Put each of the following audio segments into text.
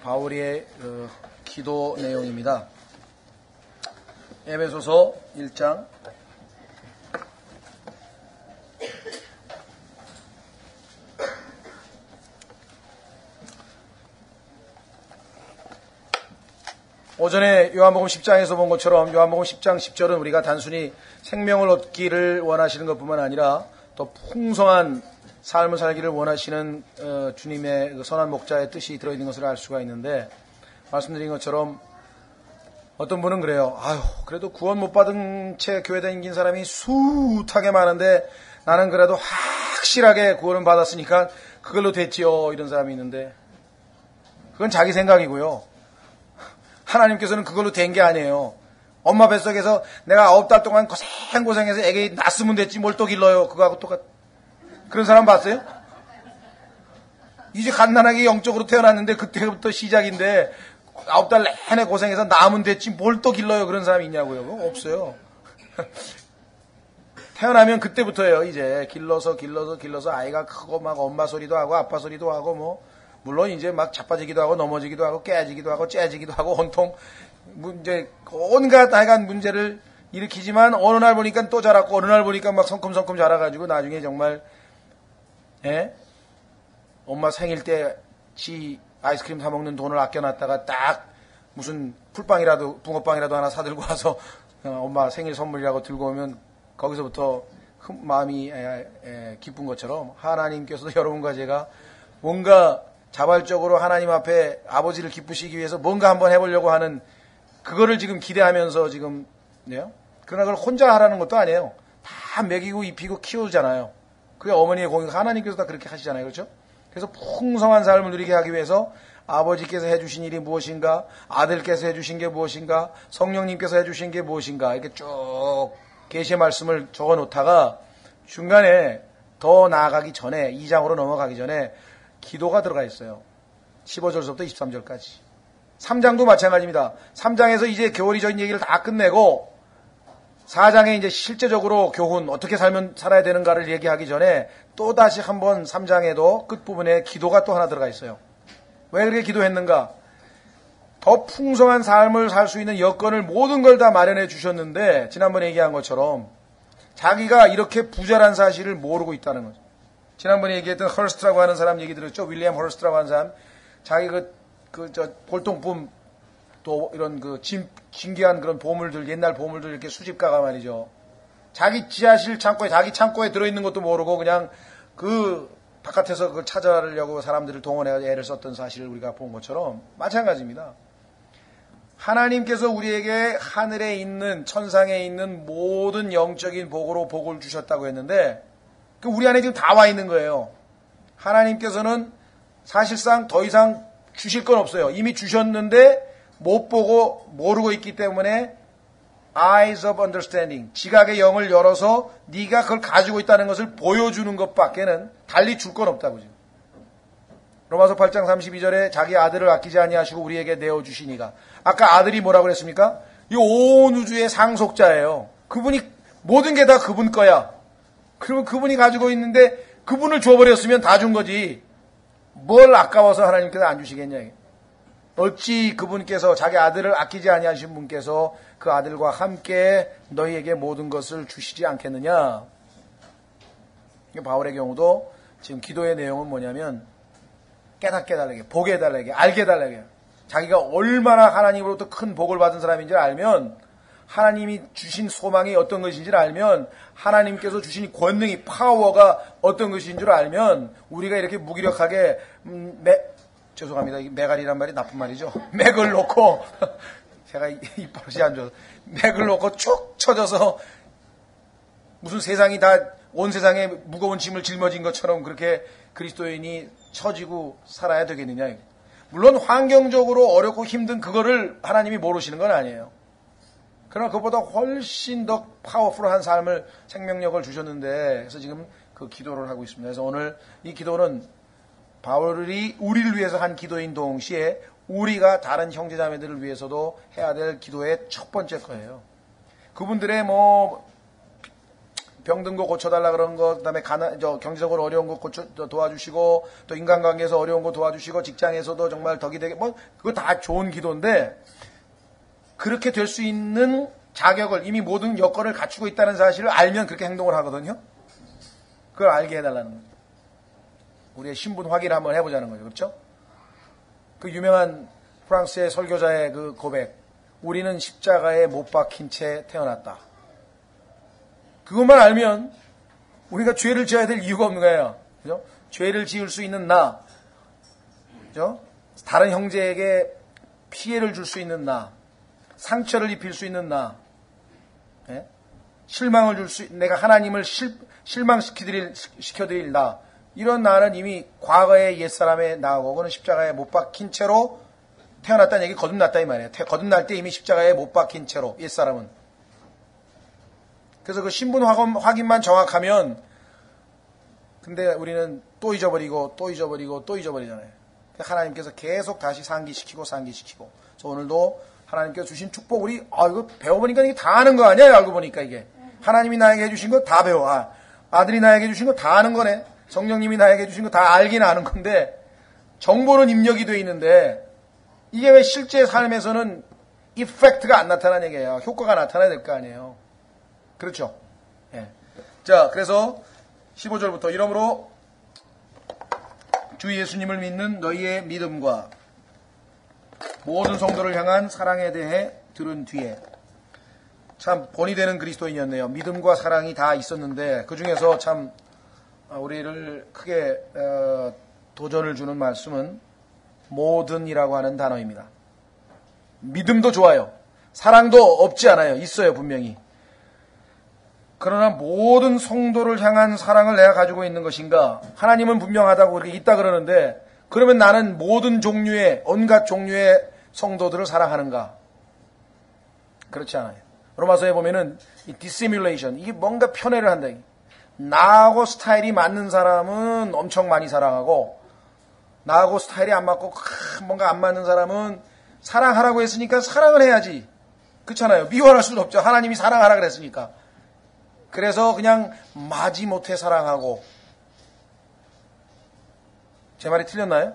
바울의 기도 내용입니다. 에베소서 1장 오전에 요한복음 10장에서 본 것처럼 요한복음 10장 10절은 우리가 단순히 생명을 얻기를 원하시는 것뿐만 아니라 더 풍성한 삶을 살기를 원하시는 주님의 그 선한 목자의 뜻이 들어있는 것을 알 수가 있는데, 말씀드린 것처럼 어떤 분은 그래요. 아유, 그래도 구원 못 받은 채 교회 다닌 사람이 숱하게 많은데 나는 그래도 확실하게 구원을 받았으니까 그걸로 됐지요, 이런 사람이 있는데, 그건 자기 생각이고요. 하나님께서는 그걸로 된 게 아니에요. 엄마 뱃속에서 내가 9달 동안 고생해서 애기 낳았으면 됐지 뭘 또 길러요. 그거하고 똑같. 그런 사람 봤어요? 이제 갓난아기 영적으로 태어났는데 그때부터 시작인데 9달 내내 고생해서 낳으면 됐지 뭘 또 길러요. 그런 사람이 있냐고요. 그거 없어요. 태어나면 그때부터예요. 이제 길러서 아이가 크고 막 엄마 소리도 하고 아빠 소리도 하고 뭐 물론 이제 막 자빠지기도 하고 넘어지기도 하고 깨지기도 하고 째지기도 하고 온통 문제 온갖 다양한 문제를 일으키지만 어느 날 보니까 또 자랐고 어느 날 보니까 막 성큼성큼 자라가지고 나중에 정말 엄마 생일 때 지 아이스크림 사 먹는 돈을 아껴놨다가 딱 무슨 풀빵이라도 붕어빵이라도 하나 사들고 와서 엄마 생일 선물이라고 들고 오면 거기서부터 마음이 기쁜 것처럼 하나님께서도 여러분과 제가 뭔가 자발적으로 하나님 앞에 아버지를 기쁘시기 위해서 뭔가 한번 해보려고 하는 그거를 지금 기대하면서 지금 그러나 그걸 혼자 하라는 것도 아니에요. 다 먹이고 입히고 키우잖아요. 그게 어머니의 공이 하나님께서 다 그렇게 하시잖아요. 그렇죠? 그래서 풍성한 삶을 누리게 하기 위해서 아버지께서 해주신 일이 무엇인가, 아들께서 해주신 게 무엇인가, 성령님께서 해주신 게 무엇인가, 이렇게 쭉 계시의 말씀을 적어 놓다가 중간에 더 나아가기 전에 2장으로 넘어가기 전에 기도가 들어가 있어요. 15절부터 23절까지. 3장도 마찬가지입니다. 3장에서 이제 교리적인 얘기를 다 끝내고 4장에 이제 실제적으로 교훈 어떻게 살아야 되는가를 얘기하기 전에 또 다시 한번 3장에도 끝부분에 기도가 또 하나 들어가 있어요. 왜 그렇게 기도했는가? 더 풍성한 삶을 살 수 있는 여건을 모든 걸 다 마련해 주셨는데 지난번에 얘기한 것처럼 자기가 이렇게 부자란 사실을 모르고 있다는 거죠. 지난번에 얘기했던 헐스트라고 하는 사람 얘기 들었죠? 윌리엄 헐스트라고 하는 사람. 자기 볼통품 또 이런 신기한 그런 보물들, 옛날 보물들 이렇게 수집가가 말이죠. 자기 지하실 창고에, 자기 창고에 들어있는 것도 모르고 그냥 바깥에서 그걸 찾아내려고 사람들을 동원해서 애를 썼던 사실을 우리가 본 것처럼 마찬가지입니다. 하나님께서 우리에게 하늘에 있는, 천상에 있는 모든 영적인 복으로 복을 주셨다고 했는데 우리 안에 지금 다 와 있는 거예요. 하나님께서는 사실상 더 이상 주실 건 없어요. 이미 주셨는데 못 보고 모르고 있기 때문에 eyes of understanding, 지각의 영을 열어서 네가 그걸 가지고 있다는 것을 보여주는 것밖에는 달리 줄 건 없다고 지금. 로마서 8장 32절에 자기 아들을 아끼지 아니하시고 우리에게 내어주시니가. 아까 아들이 뭐라고 그랬습니까? 이 온 우주의 상속자예요. 그분이 모든 게 다 그분 거야. 그러면 그분이 가지고 있는데 그분을 줘버렸으면 다 준 거지. 뭘 아까워서 하나님께서 안 주시겠냐. 어찌 그분께서 자기 아들을 아끼지 아니하신 분께서 그 아들과 함께 너희에게 모든 것을 주시지 않겠느냐. 바울의 경우도 지금 기도의 내용은 뭐냐면 깨닫게 해달라게, 보게 해달라게, 알게 해달라게. 자기가 얼마나 하나님으로부터 큰 복을 받은 사람인지 알면, 하나님이 주신 소망이 어떤 것인지를 알면, 하나님께서 주신 권능이, 파워가 어떤 것인 줄 알면, 우리가 이렇게 무기력하게 죄송합니다. 메갈이란 말이 나쁜 말이죠. 맥을 놓고 제가 이 버릇이 안 좋아서 맥을 놓고 쭉 쳐져서 무슨 세상이 다 온 세상에 무거운 짐을 짊어진 것처럼 그렇게 그리스도인이 처지고 살아야 되겠느냐. 물론 환경적으로 어렵고 힘든 그거를 하나님이 모르시는 건 아니에요. 그러나 그보다 훨씬 더 파워풀한 삶을, 생명력을 주셨는데, 그래서 지금 그 기도를 하고 있습니다. 그래서 오늘 이 기도는 바울이 우리를 위해서 한 기도인 동시에 우리가 다른 형제자매들을 위해서도 해야 될 기도의 첫 번째 거예요. 그분들의 병든 거 고쳐달라 그런 거, 그다음에 경제적으로 어려운 거 도와주시고, 또 인간관계에서 어려운 거 도와주시고, 직장에서도 정말 덕이 되게, 그거 다 좋은 기도인데, 그렇게 될 수 있는 자격을, 이미 모든 여건을 갖추고 있다는 사실을 알면 그렇게 행동을 하거든요. 그걸 알게 해달라는 거죠. 우리의 신분 확인을 한번 해보자는 거죠. 그렇죠? 그 유명한 프랑스의 설교자의 그 고백, 우리는 십자가에 못 박힌 채 태어났다. 그것만 알면 우리가 죄를 지어야 될 이유가 없는 거예요. 그죠? 죄를 지을 수 있는 나, 그죠? 다른 형제에게 피해를 줄 수 있는 나, 상처를 입힐 수 있는 나, 예? 실망을 내가 하나님을 실망시켜드릴 나, 이런 나는 이미 과거의 옛사람의 나하고, 그거는 십자가에 못 박힌 채로 태어났다는 얘기, 거듭났다 이 말이에요. 거듭날 때 이미 십자가에 못 박힌 채로, 옛사람은. 그래서 그 신분 확인만 정확하면, 근데 우리는 또 잊어버리고, 또 잊어버리고, 또 잊어버리잖아요. 하나님께서 계속 다시 상기시키고. 그래서 오늘도 하나님께서 주신 축복, 이거 배워보니까 이게 다 아는 거 아니야? 알고 보니까 이게. 하나님이 나에게 해주신 거 다 배워. 아들이 나에게 해주신 거 다 아는 거네. 성령님이 나에게 해주신 거 다 알긴 아는 건데, 정보는 입력이 돼 있는데, 이게 왜 실제 삶에서는 이펙트가 안 나타나는 얘기예요. 효과가 나타나야 될 거 아니에요. 그렇죠? 예. 자, 그래서 15절부터 이러므로 주 예수님을 믿는 너희의 믿음과 모든 성도를 향한 사랑에 대해 들은 뒤에, 참 본이 되는 그리스도인이었네요. 믿음과 사랑이 다 있었는데 그 중에서 참 우리를 크게 도전을 주는 말씀은 모든이라고 하는 단어입니다. 믿음도 좋아요. 사랑도 없지 않아요. 있어요, 분명히. 그러나 모든 성도를 향한 사랑을 내가 가지고 있는 것인가? 하나님은 분명하다고 그렇게 있다 그러는데, 그러면 나는 모든 종류의, 온갖 종류의 성도들을 사랑하는가? 그렇지 않아요. 로마서에 보면은 이 dissimulation, 이게 뭔가 편애를 한다. 나하고 스타일이 맞는 사람은 엄청 많이 사랑하고, 나하고 스타일이 안 맞고 뭔가 안 맞는 사람은 사랑하라고 했으니까 사랑을 해야지. 그렇잖아요. 미워할 수는 없죠. 하나님이 사랑하라 그랬으니까. 그래서 그냥 마지못해 사랑하고. 제 말이 틀렸나요?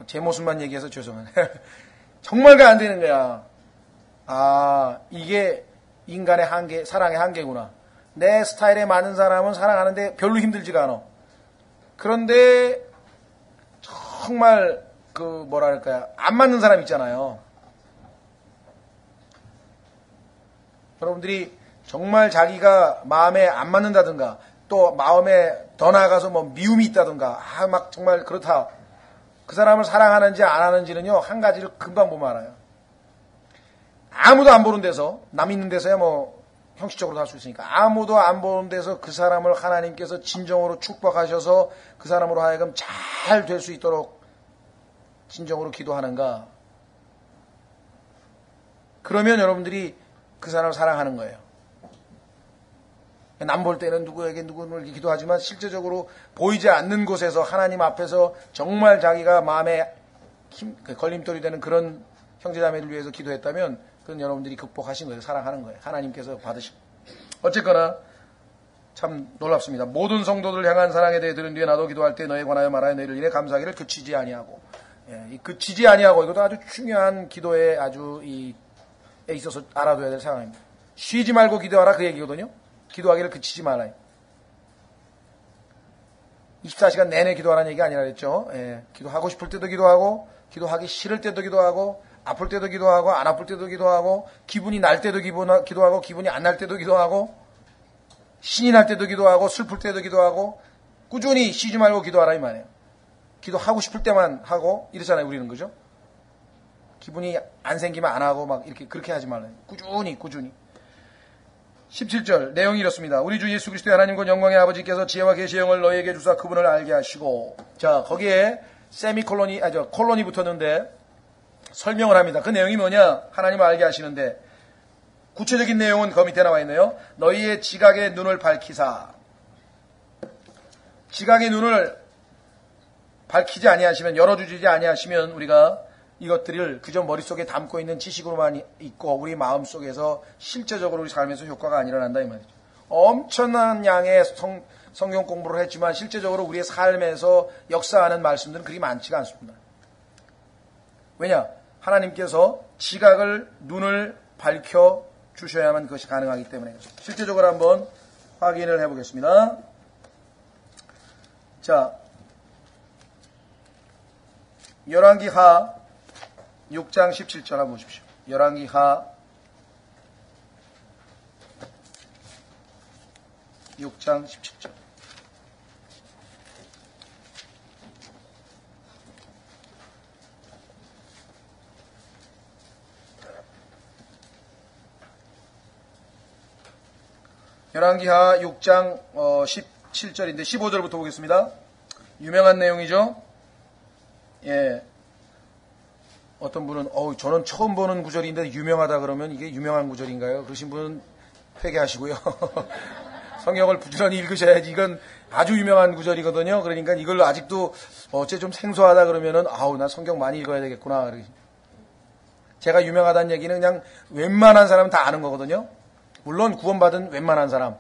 제 모습만 얘기해서 죄송해요. 정말가 안 되는 거야. 이게 인간의 한계, 사랑의 한계구나. 내 스타일에 맞는 사람은 사랑하는데 별로 힘들지가 않아. 그런데 정말 안 맞는 사람 있잖아요. 여러분들이 정말 자기가 마음에 안 맞는다든가, 또 마음에 더 나아가서 미움이 있다든가, 막 정말 그렇다. 그 사람을 사랑하는지 안 하는지는요, 한 가지를 금방 보면 알아요. 아무도 안 보는 데서, 남 있는 데서야 형식적으로 할 수 있으니까, 아무도 안 보는 데서 그 사람을 하나님께서 진정으로 축복하셔서 그 사람으로 하여금 잘 될 수 있도록 진정으로 기도하는가? 그러면 여러분들이 그 사람을 사랑하는 거예요. 남 볼 때는 누구를 기도하지만 실제적으로 보이지 않는 곳에서 하나님 앞에서 정말 자기가 마음에 걸림돌이 되는 그런 형제자매를 위해서 기도했다면 그건 여러분들이 극복하신 거예요. 사랑하는 거예요. 하나님께서 받으신. 어쨌거나 참 놀랍습니다. 모든 성도들 향한 사랑에 대해 들은 뒤에 나도 기도할 때 너에 관하여 말하여 너희를 인해 감사하기를 그치지 아니하고. 이 그치지 아니하고, 이것도 아주 중요한 기도에 에 있어서 알아둬야 될 상황입니다. 쉬지 말고 기도하라 그 얘기거든요. 기도하기를 그치지 말라. 24시간 내내 기도하라는 얘기가 아니라 그랬죠. 기도하고 싶을 때도 기도하고, 기도하기 싫을 때도 기도하고, 아플 때도 기도하고, 안 아플 때도 기도하고, 기분이 날 때도 기도하고, 기분이 안 날 때도 기도하고, 신이 날 때도 기도하고, 슬플 때도 기도하고, 꾸준히 쉬지 말고 기도하라 이 말이에요. 기도하고 싶을 때만 하고 이러잖아요, 우리는. 그죠? 기분이 안 생기면 안 하고 그렇게 하지 말아요. 꾸준히. 17절 내용이 이렇습니다. 우리 주 예수 그리스도의 하나님과 영광의 아버지께서 지혜와 계시의 영을 너희에게 주사 그분을 알게 하시고. 자, 거기에 콜론이 붙었는데 설명을 합니다. 그 내용이 뭐냐? 하나님을 알게 하시는데 구체적인 내용은 그 밑에 나와 있네요. 너희의 지각의 눈을 밝히사. 지각의 눈을 밝히지 아니하시면, 열어주지 아니하시면 우리가 이것들을 그저 머릿속에 담고 있는 지식으로만 있고 우리 마음속에서 실제적으로 우리 삶에서 효과가 안 일어난다 이 말이죠. 엄청난 양의 성경 공부를 했지만 실제적으로 우리의 삶에서 역사하는 말씀들은 그리 많지가 않습니다. 왜냐? 하나님께서 지각을 눈을 밝혀 주셔야만 그것이 가능하기 때문에 실제적으로 한번 확인을 해보겠습니다. 자, 열왕기하 6장 17절 한번 보십시오. 열왕기하 6장 17절. 열왕기하 6장 17절인데 15절부터 보겠습니다. 유명한 내용이죠. 예. 어떤 분은 저는 처음 보는 구절인데 유명하다 그러면 이게 유명한 구절인가요? 그러신 분은 회개하시고요. 성경을 부지런히 읽으셔야지. 이건 아주 유명한 구절이거든요. 그러니까 이걸 아직도 어째 좀 생소하다 그러면은 나 성경 많이 읽어야 되겠구나. 제가 유명하다는 얘기는 그냥 웬만한 사람은 다 아는 거거든요. 물론 구원받은 웬만한 사람,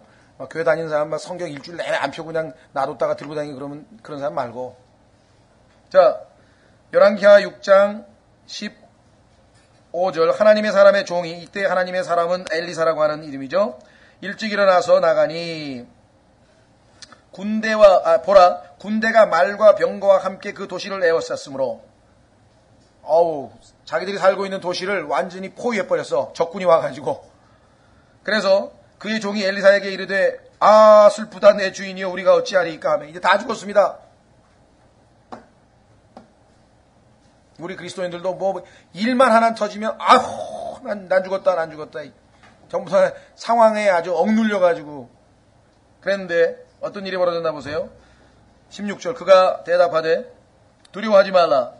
교회 다니는 사람, 성경 일주일 내내 안 펴고 그냥 놔뒀다가 들고 다니고 그러면 그런 사람 말고. 자, 열왕기하 6장 15절. 하나님의 사람의 종이, 이때 하나님의 사람은 엘리사라고 하는 이름이죠. 일찍 일어나서 나가니 보라 군대가 말과 병거와 함께 그 도시를 에워쌌으므로 자기들이 살고 있는 도시를 완전히 포위해버렸어. 적군이 와가지고. 그래서 그의 종이 엘리사에게 이르되 슬프다 내 주인이여 우리가 어찌하리까 하며 이제 다 죽었습니다. 우리 그리스도인들도 일만 하나 터지면 난 죽었다 전부 다 상황에 아주 억눌려가지고 그랬는데 어떤 일이 벌어졌나 보세요. 16절. 그가 대답하되 두려워하지 말라.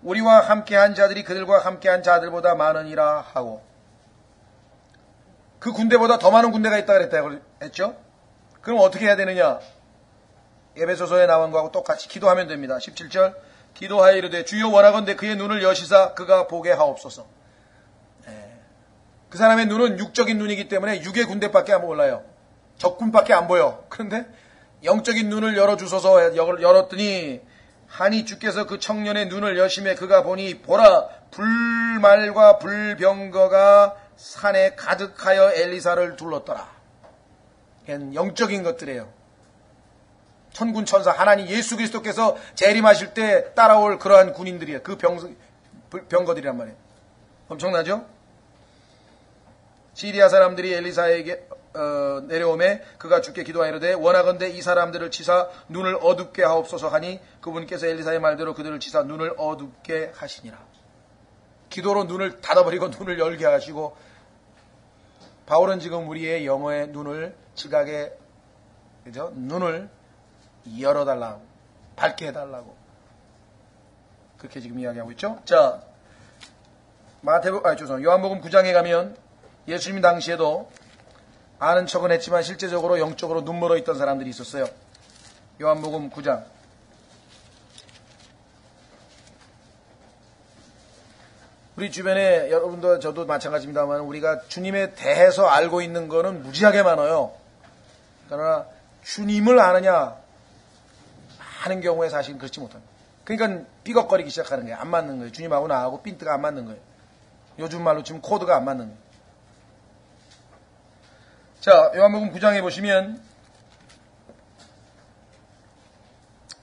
우리와 함께한 자들이 그들과 함께한 자들보다 많으니라 하고, 그 군대보다 더 많은 군대가 있다 했죠. 그럼 어떻게 해야 되느냐? 에베소서에 나온 거하고 똑같이 기도하면 됩니다. 17절. 기도하여 이르되 주여 원하건대 그의 눈을 여시사 그가 보게 하옵소서. 그 사람의 눈은 육적인 눈이기 때문에 육의 군대밖에 안 몰라요. 적군밖에 안 보여. 그런데 영적인 눈을 열어주소서 열었더니 하니 주께서 그 청년의 눈을 여심해 그가 보니 보라 불말과 불병거가 산에 가득하여 엘리사를 둘렀더라. 영적인 것들이에요. 천군 천사 하나님 예수 그리스도께서 재림하실 때 따라올 그러한 군인들이에요. 그 병거들이란 말이에요. 엄청나죠? 시리아 사람들이 엘리사에게 내려오매 그가 주께 기도하이르되 원하건대 이 사람들을 치사 눈을 어둡게 하옵소서 하니 그분께서 엘리사의 말대로 그들을 치사 눈을 어둡게 하시니라. 기도로 눈을 닫아버리고 눈을 열게 하시고, 바울은 지금 우리의 영어의 눈을 지각에 눈을 열어달라고, 밝게 해달라고 그렇게 지금 이야기하고 있죠. 자, 요한복음 9장에 가면 예수님 당시에도 아는 척은 했지만 실제적으로 영적으로 눈멀어 있던 사람들이 있었어요. 요한복음 9장. 우리 주변에 여러분도 저도 마찬가지입니다만 우리가 주님에 대해서 알고 있는 거는 무지하게 많아요. 그러나 주님을 아느냐 하는 경우에 사실 그렇지 못합니다. 그러니까 삐걱거리기 시작하는 거예요. 안 맞는 거예요. 주님하고 나하고 핀트가 안 맞는 거예요. 요즘 말로 치면 코드가 안 맞는 거예요. 자, 요한복음 9장에 보시면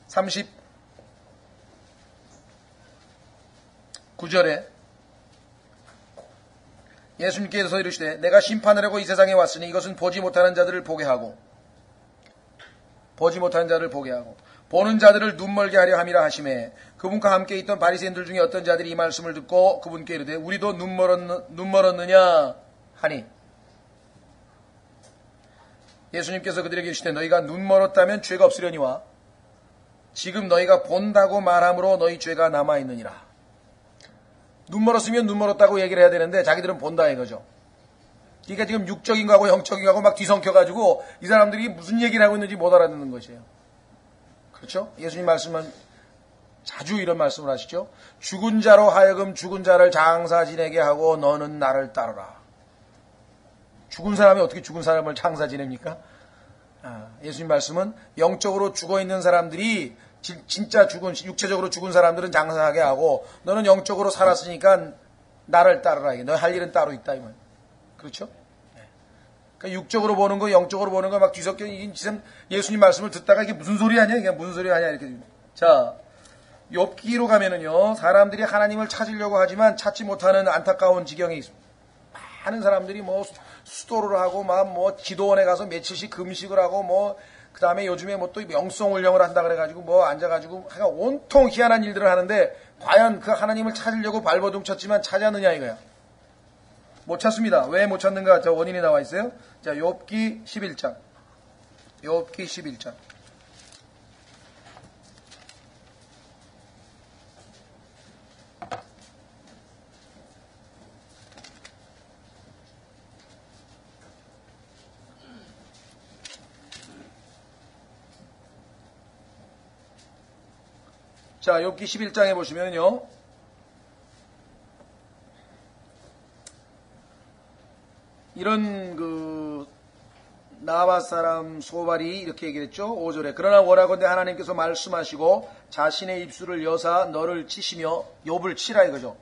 39절에 예수님께서 이르시되 내가 심판을 하고 이 세상에 왔으니 이것은 보지 못하는 자들을 보게 하고 보는 자들을 눈멀게 하려 함이라 하시매 그분과 함께 있던 바리새인들 중에 어떤 자들이 이 말씀을 듣고 그분께 이르되 우리도 눈 멀었느냐 하니 예수님께서 그들에게 이르시되 너희가 눈 멀었다면 죄가 없으려니와 지금 너희가 본다고 말함으로 너희 죄가 남아있느니라. 눈 멀었으면 눈 멀었다고 얘기를 해야 되는데 자기들은 본다 이거죠. 그러니까 지금 육적인 거하고 영적인 거하고 막 뒤섞여가지고 이 사람들이 무슨 얘기를 하고 있는지 못 알아듣는 것이에요. 그렇죠? 예수님 말씀은 자주 이런 말씀을 하시죠. 죽은 자로 하여금 죽은 자를 장사 지내게 하고 너는 나를 따르라. 죽은 사람이 어떻게 죽은 사람을 장사 지냅니까? 예수님 말씀은 영적으로 죽어있는 사람들이 진짜 죽은, 육체적으로 죽은 사람들은 장사하게 하고 너는 영적으로 살았으니까 나를 따르라. 너 할 일은 따로 있다. 이 말. 그렇죠? 그러니까 육적으로 보는 거, 영적으로 보는 거 막 뒤섞여. 예수님 말씀을 듣다가 이게 무슨 소리 하냐? 이게 무슨 소리 하냐? 이렇게. 자, 욥기로 가면은요, 사람들이 하나님을 찾으려고 하지만 찾지 못하는 안타까운 지경에 있습니다. 많은 사람들이 뭐 수도를 하고 막 뭐 기도원에 가서 며칠씩 금식을 하고 뭐 그 다음에 요즘에 뭐 또 영성 훈련을 한다 그래가지고 뭐 앉아가지고 온통 희한한 일들을 하는데 과연 그 하나님을 찾으려고 발버둥 쳤지만 찾았느냐 이거야. 못 찾습니다. 왜 못 찾는가? 저 원인이 나와 있어요. 자, 욥기 11장. 욥기 11장. 자, 욥기 11장에 보시면요. 이런 나바 사람 소발이 이렇게 얘기했죠. 5절에 그러나 원하건대 하나님께서 말씀하시고 자신의 입술을 여사 너를 치시며 욥을 치라 이거죠.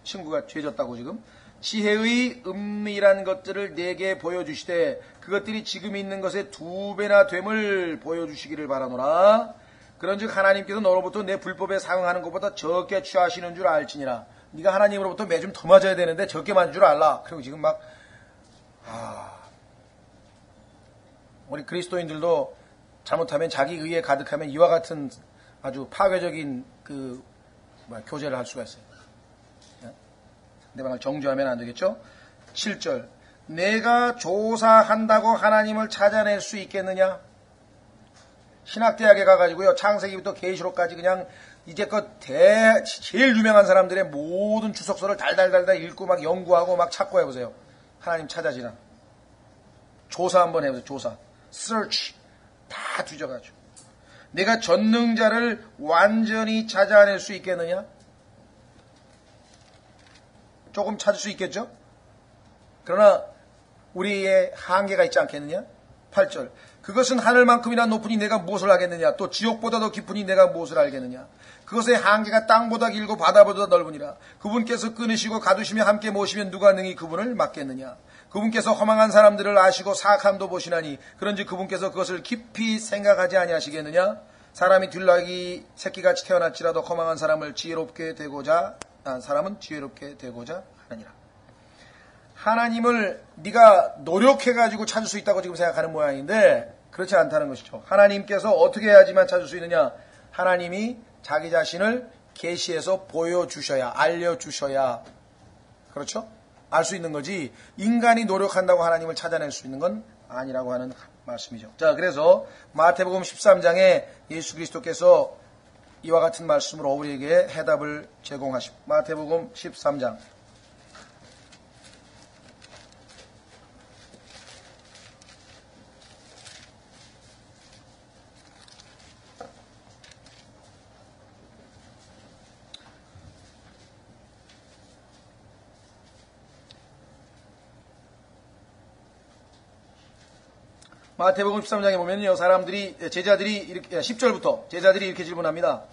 친구가 죄졌다고 지금. 지혜의 은밀한 것들을 내게 보여주시되 그것들이 지금 있는 것의 2배나 됨을 보여주시기를 바라노라. 그런즉 하나님께서 너로부터 내 불법에 상응하는 것보다 적게 취하시는 줄 알지니라. 네가 하나님으로부터 매 좀 더 맞아야 되는데 적게 맞은 줄 알라. 그리고 지금 막 우리 그리스도인들도 잘못하면 자기 의에 가득하면 이와 같은 아주 파괴적인 교제를 할 수가 있어요. 상대방을 정죄하면 안 되겠죠? 7절 내가 조사한다고 하나님을 찾아낼 수 있겠느냐? 신학대학에 가가지고요, 창세기부터 계시록까지 그냥 이제껏 제일 유명한 사람들의 모든 주석서를 달달달달 읽고 막 연구하고 막 찾고 해보세요. 하나님 찾아지나. 조사 한번 해보세요. 조사. search. 다 뒤져가지고. 내가 전능자를 완전히 찾아낼 수 있겠느냐? 조금 찾을 수 있겠죠? 그러나 우리의 한계가 있지 않겠느냐? 8절 그것은 하늘만큼이나 높으니 내가 무엇을 하겠느냐? 또 지옥보다 더 깊으니 내가 무엇을 알겠느냐? 그것의 한계가 땅보다 길고 바다보다 넓으니라. 그분께서 끊으시고 가두시며 함께 모시면 누가 능히 그분을 막겠느냐? 그분께서 허망한 사람들을 아시고 사악함도 보시나니 그런지 그분께서 그것을 깊이 생각하지 아니하시겠느냐? 사람이 들나귀 새끼같이 태어났지라도 허망한 사람은 지혜롭게 되고자 하느니라. 하나님을 네가 노력해가지고 찾을 수 있다고 지금 생각하는 모양인데 그렇지 않다는 것이죠. 하나님께서 어떻게 해야지만 찾을 수 있느냐? 하나님이 자기 자신을 계시해서 보여주셔야, 알려주셔야, 그렇죠? 알 수 있는 거지 인간이 노력한다고 하나님을 찾아낼 수 있는 건 아니라고 하는 말씀이죠. 자, 그래서 마태복음 13장에 예수 그리스도께서 이와 같은 말씀으로 우리에게 해답을 제공하십니다. 마태복음 13장 마태복음 13장에 보면요, 제자들이 이렇게, 10절부터 제자들이 이렇게 질문합니다.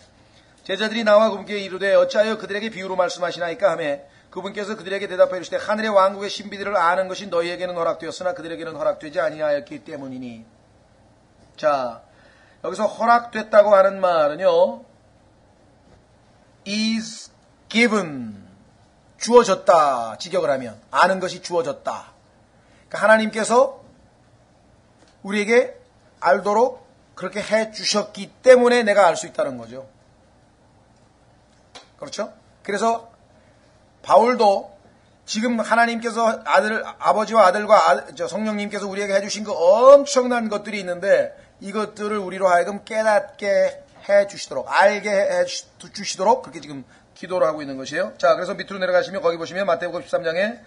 제자들이 나와 그분께 이르되 어찌하여 그들에게 비유로 말씀하시나이까 하매 그분께서 그들에게 대답하여 이르시되 하늘의 왕국의 신비들을 아는 것이 너희에게는 허락되었으나 그들에게는 허락되지 아니하였기 때문이니. 자, 여기서 허락됐다고 하는 말은요, is given, 주어졌다, 직역을 하면 아는 것이 주어졌다. 그러니까 하나님께서 우리에게 알도록 그렇게 해 주셨기 때문에 내가 알 수 있다는 거죠. 그렇죠? 그래서 바울도 지금 하나님께서 아버지와 아들과 성령님께서 우리에게 해주신 그 엄청난 것들이 있는데 이것들을 우리로 하여금 깨닫게 해 주시도록, 알게 해 주시도록 그렇게 지금 기도를 하고 있는 것이에요. 자, 그래서 밑으로 내려가시면 거기 보시면 마태복음 13장에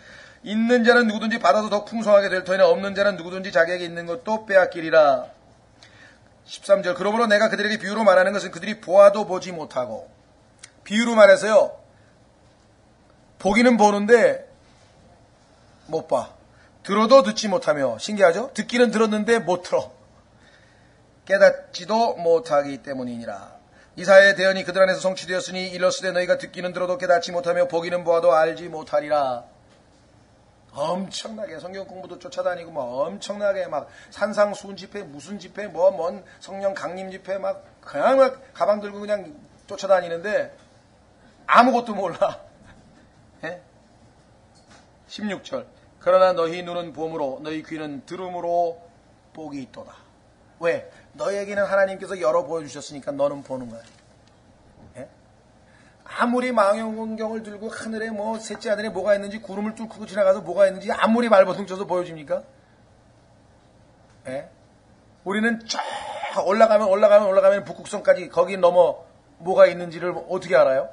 있는 자는 누구든지 받아도 더 풍성하게 될 터이나 없는 자는 누구든지 자기에게 있는 것도 빼앗기리라. 13절 그러므로 내가 그들에게 비유로 말하는 것은 그들이 보아도 보지 못하고, 비유로 말해서요, 보기는 보는데 못 봐. 들어도 듣지 못하며, 신기하죠? 듣기는 들었는데 못 들어. 깨닫지도 못하기 때문이니라. 이사야의 대언이 그들 안에서 성취되었으니 일렀으되 너희가 듣기는 들어도 깨닫지 못하며 보기는 보아도 알지 못하리라. 엄청나게 성경 공부도 쫓아다니고 뭐 엄청나게 막 산상수훈 집회 무슨 집회 뭐 뭔 성령 강림 집회 막 그냥 막 가방 들고 그냥 쫓아다니는데 아무것도 몰라. 예? 16절. 그러나 너희 눈은 봄으로 너희 귀는 들음으로 복이 있도다. 왜? 너에게는 하나님께서 열어 보여주셨으니까 너는 보는 거야. 예? 아무리 망원경을 들고 하늘에 뭐 셋째 하늘에 뭐가 있는지 구름을 뚫고 지나가서 뭐가 있는지 아무리 발버둥 쳐서 보여줍니까? 예? 우리는 쫙 올라가면 북극성까지 거기 넘어 뭐가 있는지를 어떻게 알아요?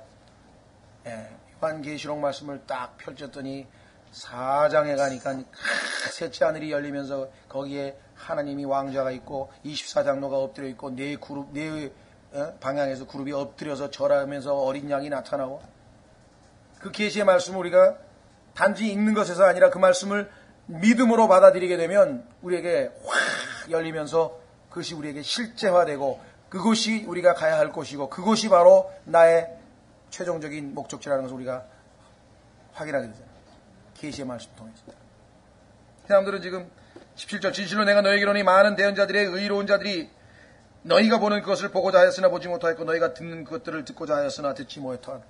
예, 요한계시록 말씀을 딱 펼쳤더니 4장에 가니까 셋째 하늘이 열리면서 거기에 하나님이 왕자가 있고 24장로가 엎드려 있고 네 방향에서 그룹이 엎드려서 절하면서 어린 양이 나타나고 그 계시의 말씀을 우리가 단지 읽는 것에서 아니라 그 말씀을 믿음으로 받아들이게 되면 우리에게 확 열리면서 그것이 우리에게 실제화되고 그것이 우리가 가야 할 곳이고 그것이 바로 나의 최종적인 목적지라는 것을 우리가 확인하게 되잖아요. 계시의 말씀 통해서. 사람들은 지금 17절 진실로 내가 너에게로니 많은 대언자들의 의로운 자들이 너희가 보는 그것을 보고자 하였으나 보지 못하였고 너희가 듣는 그것들을 듣고자 하였으나 듣지 못하였다.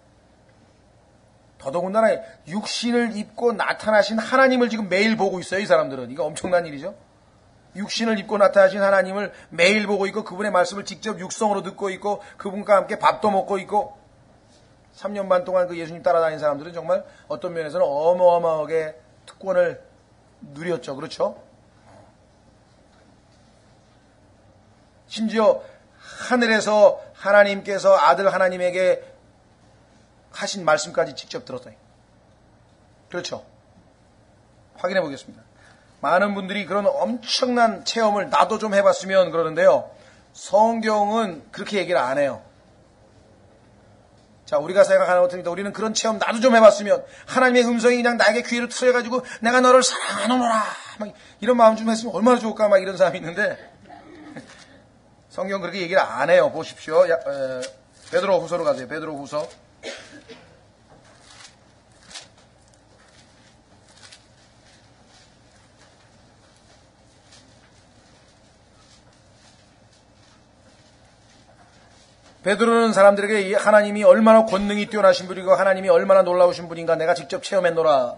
더더군다나 육신을 입고 나타나신 하나님을 지금 매일 보고 있어요. 이 사람들은. 이거 엄청난 일이죠. 육신을 입고 나타나신 하나님을 매일 보고 있고 그분의 말씀을 직접 육성으로 듣고 있고 그분과 함께 밥도 먹고 있고 3년 반 동안 그 예수님 따라다닌 사람들은 정말 어떤 면에서는 어마어마하게 특권을 누렸죠. 그렇죠? 심지어 하늘에서 하나님께서 아들 하나님에게 하신 말씀까지 직접 들었어요. 그렇죠? 확인해 보겠습니다. 많은 분들이 그런 엄청난 체험을 나도 좀 해봤으면 그러는데요. 성경은 그렇게 얘기를 안 해요. 자, 우리가 생각하는 것입니다. 우리는 그런 체험 나도 좀 해봤으면 하나님의 음성이 그냥 나에게 귀를 틀어가지고 내가 너를 사랑하노라 막 이런 마음 좀 했으면 얼마나 좋을까 막 이런 사람이 있는데 성경 그렇게 얘기를 안 해요. 보십시오. 베드로 후서로 가세요. 베드로 후서. 베드로는 사람들에게 하나님이 얼마나 권능이 뛰어나신 분이고 하나님이 얼마나 놀라우신 분인가 내가 직접 체험했노라.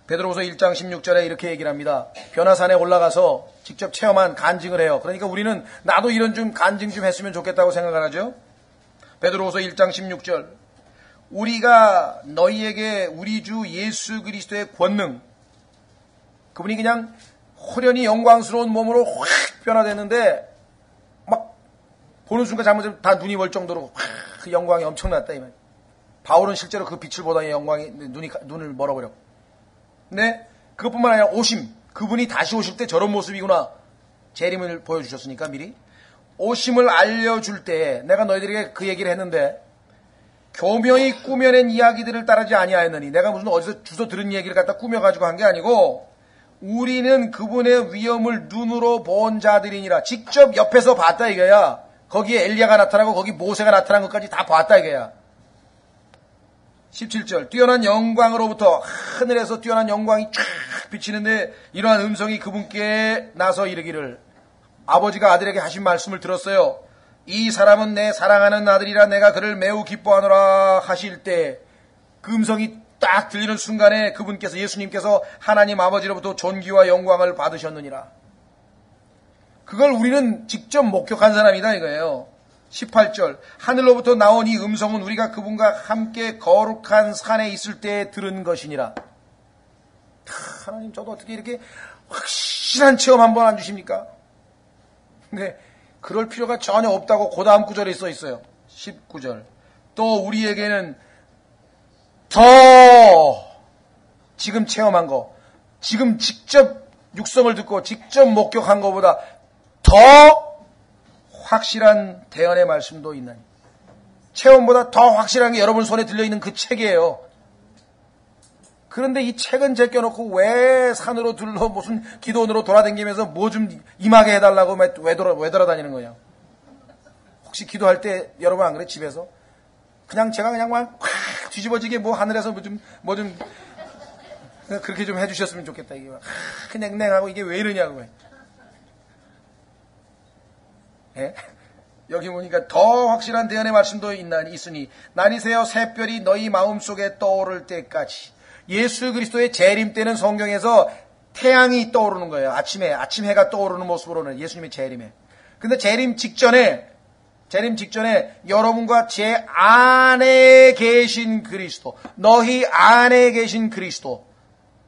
베드로후서 1장 16절에 이렇게 얘기를 합니다. 변화산에 올라가서 직접 체험한 간증을 해요. 그러니까 우리는 나도 이런 좀 간증 좀 했으면 좋겠다고 생각을 하죠. 베드로후서 1장 16절. 우리가 너희에게 우리 주 예수 그리스도의 권능, 그분이 그냥 호련히 영광스러운 몸으로 확 변화됐는데 막 보는 순간 잘못하면 다 눈이 멀 정도로 그 영광이 엄청났다 이 말. 바울은 실제로 그 빛을 보다 영광이 눈을 멀어버려. 근데 그것뿐만 아니라 오심, 그분이 다시 오실 때 저런 모습이구나. 재림을 보여주셨으니까 미리 오심을 알려줄 때 내가 너희들에게 그 얘기를 했는데 교묘히 꾸며낸 이야기들을 따르지 아니하였느니 내가 무슨 어디서 주워 들은 얘기를 갖다 꾸며가지고 한 게 아니고 우리는 그분의 위엄을 눈으로 본 자들이니라. 직접 옆에서 봤다 이거야. 거기에 엘리야가 나타나고 거기 모세가 나타난 것까지 다 봤다 이거야. 17절. 뛰어난 영광으로부터 하늘에서 뛰어난 영광이 쫙 비치는데 이러한 음성이 그분께 나서 이르기를 아버지가 아들에게 하신 말씀을 들었어요. 이 사람은 내 사랑하는 아들이라 내가 그를 매우 기뻐하노라 하실 때 그 음성이 딱 들리는 순간에 그분께서 예수님께서 하나님 아버지로부터 존귀와 영광을 받으셨느니라. 그걸 우리는 직접 목격한 사람이다 이거예요. 18절. 하늘로부터 나온 이 음성은 우리가 그분과 함께 거룩한 산에 있을 때 들은 것이니라. 하나님 저도 어떻게 이렇게 확실한 체험 한번 안 주십니까? 근데 그럴 필요가 전혀 없다고 그 다음 구절에 써 있어요. 19절. 또 우리에게는 더 지금 체험한 거, 지금 직접 육성을 듣고 직접 목격한 것보다 더 확실한 대언의 말씀도 있나니. 체험보다 더 확실한 게 여러분 손에 들려있는 그 책이에요. 그런데 이 책은 제껴놓고 왜 산으로 들러 무슨 기도원으로 돌아다니면서 뭐 좀 임하게 해달라고 왜 돌아다니는 거냐. 혹시 기도할 때 여러분 안 그래? 집에서? 그냥 제가 그냥 막 확 뒤집어지게 뭐 하늘에서 뭐 좀 그렇게 좀 해주셨으면 좋겠다. 이게 그냥 냉하고 이게 왜 이러냐고. 예? 여기 보니까 더 확실한 대언의 말씀도 있으니 나니세요 새별이 너희 마음속에 떠오를 때까지. 예수 그리스도의 재림 때는 성경에서 태양이 떠오르는 거예요. 아침 해가 떠오르는 모습으로는 예수님의 재림에. 근데 재림 직전에 여러분과 제 안에 계신 그리스도, 너희 안에 계신 그리스도,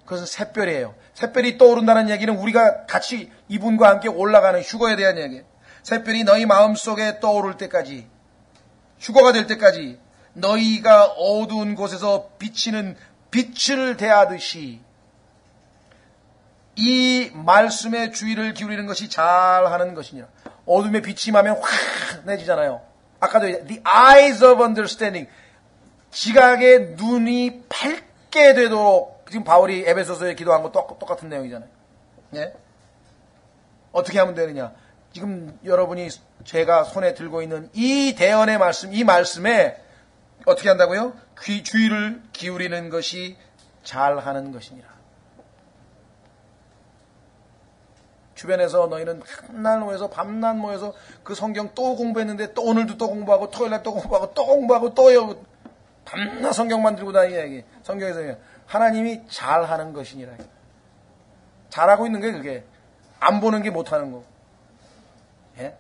그것은 샛별이에요. 샛별이 떠오른다는 얘기는 우리가 같이 이분과 함께 올라가는 휴거에 대한 얘기예요. 샛별이 너희 마음속에 떠오를 때까지, 휴거가 될 때까지 너희가 어두운 곳에서 비치는 빛을 대하듯이 이 말씀의 주의를 기울이는 것이 잘하는 것이냐. 어둠에 빛이 임하면 확 내지잖아요. 아까도 the eyes of understanding, 지각의 눈이 밝게 되도록, 지금 바울이 에베소서에 기도한 거 똑같은 내용이잖아요. 예? 어떻게 하면 되느냐. 지금 여러분이 제가 손에 들고 있는 이 대언의 말씀, 이 말씀에 어떻게 한다고요? 주의를 기울이는 것이 잘하는 것이니라. 주변에서 너희는 한날 모여서 밤낮 모여서 그 성경 또 공부했는데 또 오늘도 또 공부하고 토요일날 또 공부하고 또 공부하고 또 밤낮 성경만 들고 다니냐. 이게 성경에서 하나님이 잘하는 것이니라. 잘하고 있는 게 그게 안 보는 게 못하는 거. 예?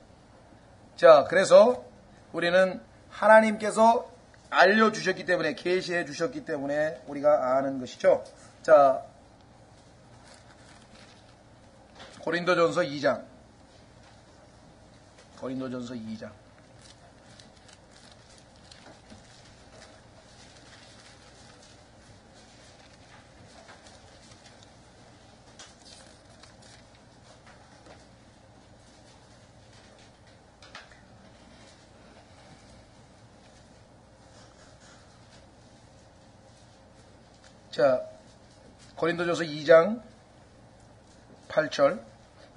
자, 그래서 우리는 하나님께서 알려주셨기 때문에, 계시해 주셨기 때문에 우리가 아는 것이죠. 자, 고린도전서 2장. 자, 고린도전서 2장 8절.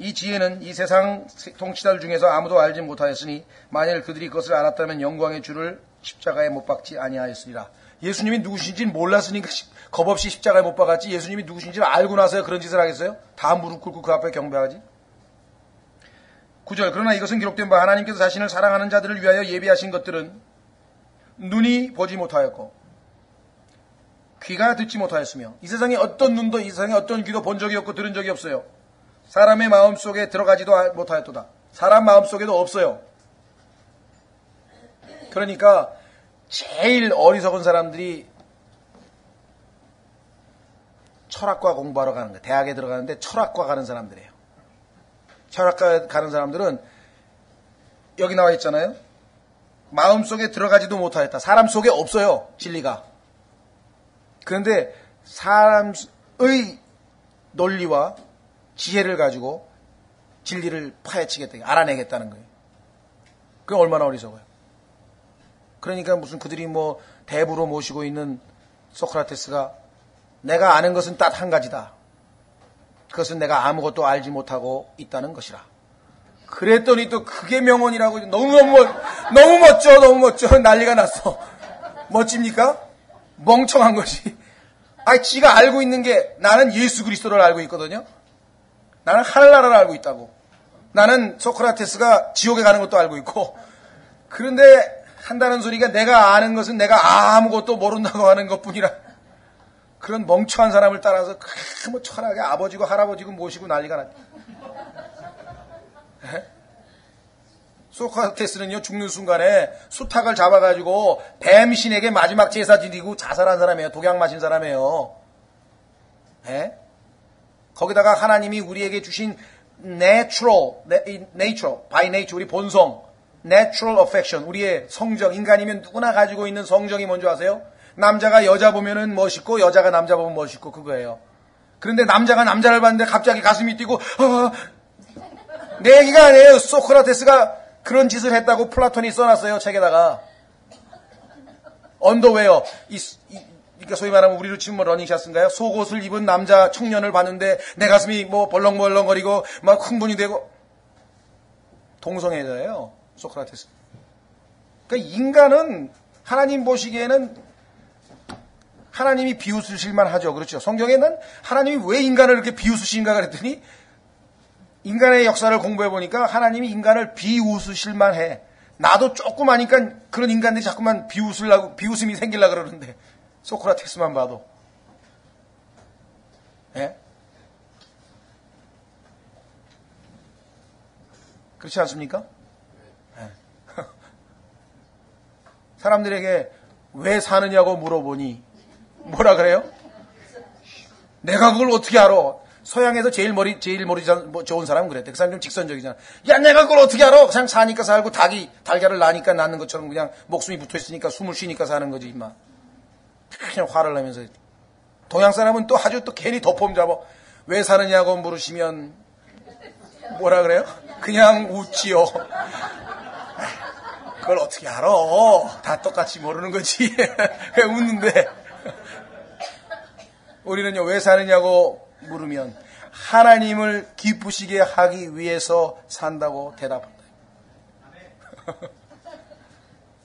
이 지혜는 이 세상 통치자들 중에서 아무도 알지 못하였으니 만일 그들이 그것을 알았다면 영광의 주를 십자가에 못 박지 아니하였으리라. 예수님이 누구신지는 몰랐으니까 겁없이 십자가에 못 박았지, 예수님이 누구신지를 알고 나서야 그런 짓을 하겠어요? 다 무릎 꿇고 그 앞에 경배하지. 9절. 그러나 이것은 기록된 바 하나님께서 자신을 사랑하는 자들을 위하여 예비하신 것들은 눈이 보지 못하였고 귀가 듣지 못하였으며 이 세상에 어떤 눈도 이 세상에 어떤 귀도 본 적이 없고 들은 적이 없어요. 사람의 마음속에 들어가지도 못하였도다. 사람 마음속에도 없어요. 그러니까 제일 어리석은 사람들이 철학과 공부하러 가는 거예요. 대학에 들어가는데 철학과 가는 사람들이에요. 철학과 가는 사람들은 여기 나와 있잖아요. 마음속에 들어가지도 못하였다. 사람 속에 없어요, 진리가. 그런데 사람의 논리와 지혜를 가지고 진리를 파헤치겠다, 알아내겠다는 거예요. 그게 얼마나 어리석어요. 그러니까 무슨 그들이 뭐 대부로 모시고 있는 소크라테스가 내가 아는 것은 딱 한 가지다. 그것은 내가 아무것도 알지 못하고 있다는 것이라. 그랬더니 또 그게 명언이라고. 너무 멋져. 난리가 났어. 멋집니까? 멍청한 것이. 아니, 지가 알고 있는 게, 나는 예수 그리스도를 알고 있거든요. 나는 하늘나라를 알고 있다고. 나는 소크라테스가 지옥에 가는 것도 알고 있고. 그런데 한다는 소리가 내가 아는 것은 내가 아무것도 모른다고 하는 것뿐이라. 그런 멍청한 사람을 따라서 뭐 철학에 아버지고 할아버지고 모시고 난리가 났다. 소크라테스는요, 죽는 순간에 수탉을 잡아가지고 뱀신에게 마지막 제사 지니고 자살한 사람이에요. 독약 마신 사람이에요. 에? 거기다가 하나님이 우리에게 주신 natural, by nature, 우리 본성, natural affection, 우리의 성정, 인간이면 누구나 가지고 있는 성정이 뭔지 아세요? 남자가 여자 보면은 멋있고 여자가 남자 보면 멋있고 그거예요. 그런데 남자가 남자를 봤는데 갑자기 가슴이 뛰고 내 얘기가 아니에요. 소크라테스가 그런 짓을 했다고 플라톤이 써놨어요, 책에다가. 언더웨어, 그러니까 소위 말하면 우리로 치면 뭐 러닝샷인가요? 속옷을 입은 남자 청년을 봤는데 내 가슴이 뭐 벌렁벌렁거리고 막 흥분이 되고. 동성애자예요, 소크라테스. 그러니까 인간은 하나님 보시기에는 하나님이 비웃으실만 하죠. 그렇죠. 성경에는 하나님이 왜 인간을 이렇게 비웃으신가 그랬더니 인간의 역사를 공부해 보니까 하나님이 인간을 비웃으실만 해. 나도 조금 하니까 그런 인간들이 자꾸만 비웃음이 생기려고 그러는데 소크라테스만 봐도. 예? 그렇지 않습니까? 예. 사람들에게 왜 사느냐고 물어보니 뭐라 그래요? 내가 그걸 어떻게 알아? 서양에서 제일 머리 좋은 사람은 그랬대. 그 사람 좀 직선적이잖아. 야, 내가 그걸 어떻게 알아? 그냥 사니까 살고 달걀을 낳으니까 낳는 것처럼 그냥 목숨이 붙어 있으니까 숨을 쉬니까 사는 거지, 임마. 그냥 화를 내면서. 동양 사람은 또 아주 또 괜히 덮음 잡아. 왜 사느냐고 물으시면 뭐라 그래요? 그냥 웃지요. 그걸 어떻게 알아? 다 똑같이 모르는 거지. 그냥 웃는데. 우리는요, 왜 사느냐고 물으면 하나님을 기쁘시게 하기 위해서 산다고 대답한다.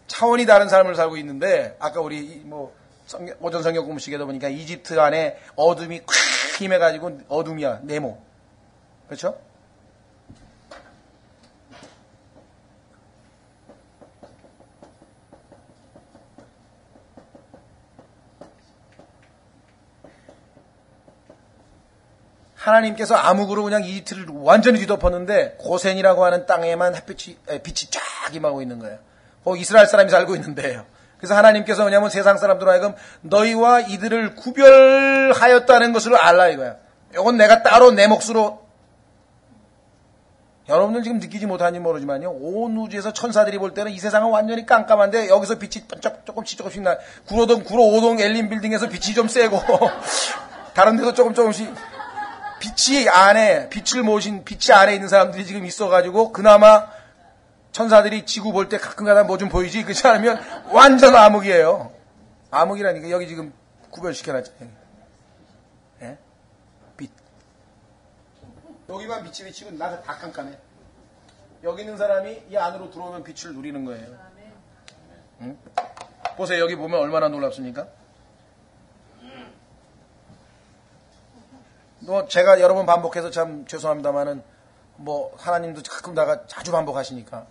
차원이 다른 삶을 살고 있는데, 아까 우리 오전 성경 공부 시계다 보니까 이집트 안에 어둠이 콱 임해가지고 어둠이야, 네모. 그렇죠? 하나님께서 암흑으로 그냥 이집트를 완전히 뒤덮었는데 고센이라고 하는 땅에만 빛이 쫙 임하고 있는 거예요. 거기 이스라엘 사람이 살고 있는데요. 그래서 하나님께서 뭐냐면 세상 사람들로 하여금 너희와 이들을 구별하였다는 것을 알라 이거야. 이건 내가 따로 내 몫으로. 여러분들 지금 느끼지 못하는지 모르지만요. 온 우주에서 천사들이 볼 때는 이 세상은 완전히 깜깜한데 여기서 빛이 조금씩 나. 구로 5동 엘린 빌딩에서 빛이 좀 세고 다른 데도 조금씩 빛이 안에 있는 사람들이 지금 있어가지고 그나마 천사들이 지구 볼 때 가끔가다 뭐 좀 보이지. 그렇지 않으면 완전 암흑이에요. 암흑이라니까 여기 지금 구별시켜놨잖아요. 예? 빛. 여기만 빛이 비치고 나가 다 깜깜해. 여기 있는 사람이 이 안으로 들어오면 빛을 누리는 거예요. 응? 보세요. 여기 보면 얼마나 놀랍습니까? 제가 여러 번 반복해서 참 죄송합니다만은 하나님도 가끔 자주 반복하시니까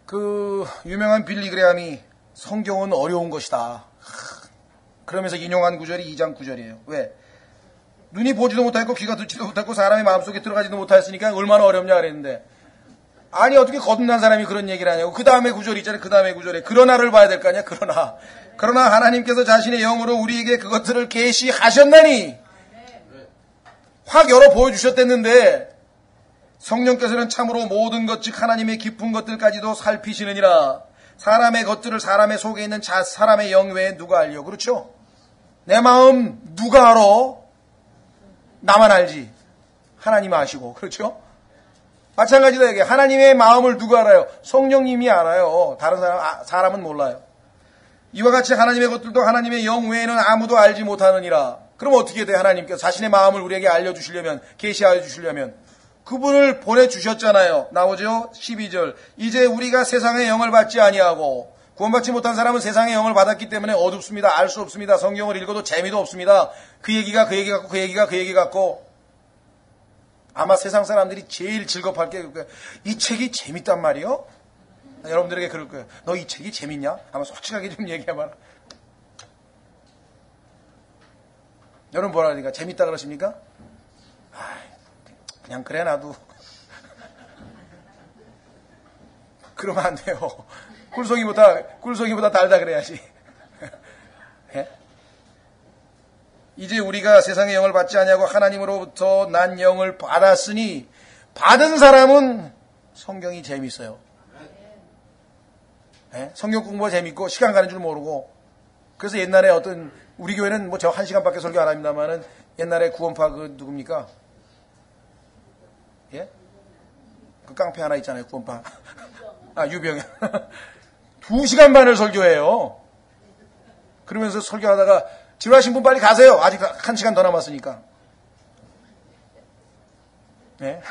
그 유명한 빌리 그레함이 성경은 어려운 것이다. 그러면서 인용한 구절이 2장 9절이에요. 왜? 눈이 보지도 못하고 귀가 듣지도 못하고 사람의 마음속에 들어가지도 못하였으니까 얼마나 어렵냐 그랬는데 아니 어떻게 거듭난 사람이 그런 얘기를 하냐고. 그 다음에 구절 있잖아요. 그 다음에 구절에 그러나를 봐야 될 거 아니야. 그러나 하나님께서 자신의 영으로 우리에게 그것들을 계시하셨나니 확 열어 보여주셨댔는데 성령께서는 참으로 모든 것 즉 하나님의 깊은 것들까지도 살피시느니라. 사람의 것들을 사람의 속에 있는 사람의 영 외에 누가 알려. 그렇죠? 내 마음 누가 알아? 나만 알지. 하나님 아시고. 그렇죠? 마찬가지다 이게. 하나님의 마음을 누가 알아요? 성령님이 알아요. 다른 사람은 몰라요. 이와 같이 하나님의 것들도 하나님의 영 외에는 아무도 알지 못하느니라. 그럼 어떻게 돼? 하나님께서 자신의 마음을 우리에게 알려주시려면, 계시하여 주시려면 그분을 보내주셨잖아요. 나오죠? 12절. 이제 우리가 세상의 영을 받지 아니하고 구원받지 못한 사람은 세상의 영을 받았기 때문에 어둡습니다. 알 수 없습니다. 성경을 읽어도 재미도 없습니다. 그 얘기가 그 얘기 같고 그 얘기가 그 얘기 같고. 아마 세상 사람들이 제일 즐겁할 게 이 책이 재밌단 말이요? 여러분들에게 그럴 거예요. 너 이 책이 재밌냐? 아마 솔직하게 좀 얘기해봐라. 여러분 뭐라 그러니까 재밌다 그러십니까? 그냥 그래 나도. 그러면 안 돼요. 꿀송이보다 달다 그래야지. 예? 이제 우리가 세상의 영을 받지 아니하고 하나님으로부터 난 영을 받았으니 받은 사람은 성경이 재밌어요. 예? 성경 공부가 재밌고 시간 가는 줄 모르고. 그래서 옛날에 우리 교회는 저 1시간밖에 설교 안 합니다만은 옛날에 구원파 누굽니까? 예? 그 깡패 하나 있잖아요, 구원파. 유병현. 2시간 반을 설교해요. 그러면서 설교하다가 지루하신 분 빨리 가세요. 아직 1시간 더 남았으니까. 네?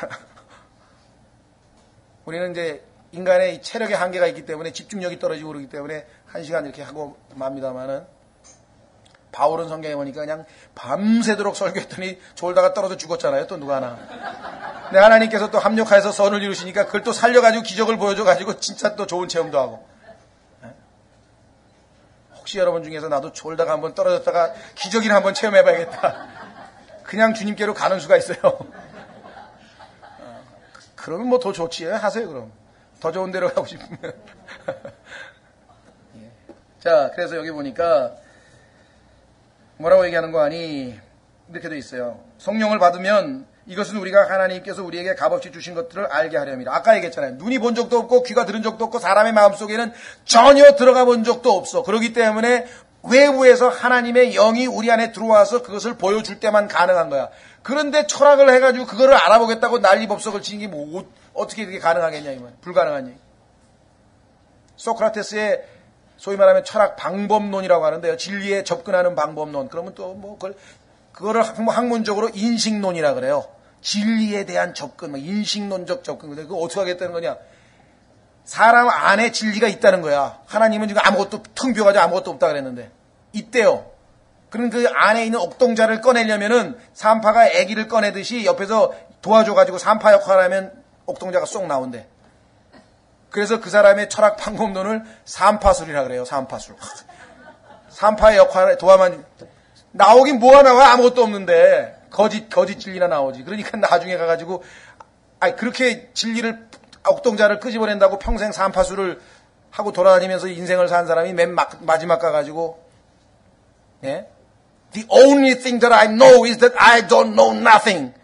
우리는 이제 인간의 체력의 한계가 있기 때문에 집중력이 떨어지고 그러기 때문에 1시간 이렇게 하고 맙니다만은 바울은 성경에 보니까 그냥 밤새도록 설교했더니 졸다가 떨어져 죽었잖아요. 또 누가 하나. 근데 하나님께서 또 합력하여서 선을 이루시니까 그걸 또 살려가지고 기적을 보여줘가지고 진짜 또 좋은 체험도 하고. 혹시 여러분 중에서 나도 졸다가 한번 떨어졌다가 기적이나 한번 체험해봐야겠다. 그냥 주님께로 가는 수가 있어요. 그러면 뭐 더 좋지. 하세요 그럼. 더 좋은 데로 가고 싶으면. 자, 그래서 여기 보니까 뭐라고 얘기하는 거 아니? 이렇게 돼 있어요. 성령을 받으면 이것은 우리가 하나님께서 우리에게 값없이 주신 것들을 알게 하려합니다. 아까 얘기했잖아요. 눈이 본 적도 없고 귀가 들은 적도 없고 사람의 마음속에는 전혀 들어가 본 적도 없어. 그렇기 때문에 외부에서 하나님의 영이 우리 안에 들어와서 그것을 보여줄 때만 가능한 거야. 그런데 철학을 해가지고 그거를 알아보겠다고 난리법석을 치는 게 뭐 어떻게 그게 가능하겠냐 이만. 불가능한 얘기. 소크라테스의 소위 말하면 철학 방법론이라고 하는데요. 진리에 접근하는 방법론. 그러면 또 뭐 그거를 학문적으로 인식론이라 그래요. 진리에 대한 접근, 인식론적 접근. 근데 그거 어떻게 하겠다는 거냐? 사람 안에 진리가 있다는 거야. 하나님은 지금 아무것도 텅 비어가지고 아무것도 없다 그랬는데 있대요. 그럼 그 안에 있는 옥동자를 꺼내려면은 산파가 아기를 꺼내듯이 옆에서 도와줘가지고 산파 역할을 하면 옥동자가 쏙 나온대. 그래서 그 사람의 철학 방법론을 산파술이라 그래요. 산파술. 산파의 역할을 도와만 나오긴 뭐가 나와? 아무것도 없는데 거짓 진리나 나오지. 그러니까 나중에 가가지고 그렇게 진리를 옥동자를 끄집어낸다고 평생 산파술을 하고 돌아다니면서 인생을 산 사람이 맨 마지막 가가지고 예? The only thing that I know is that I don't know nothing.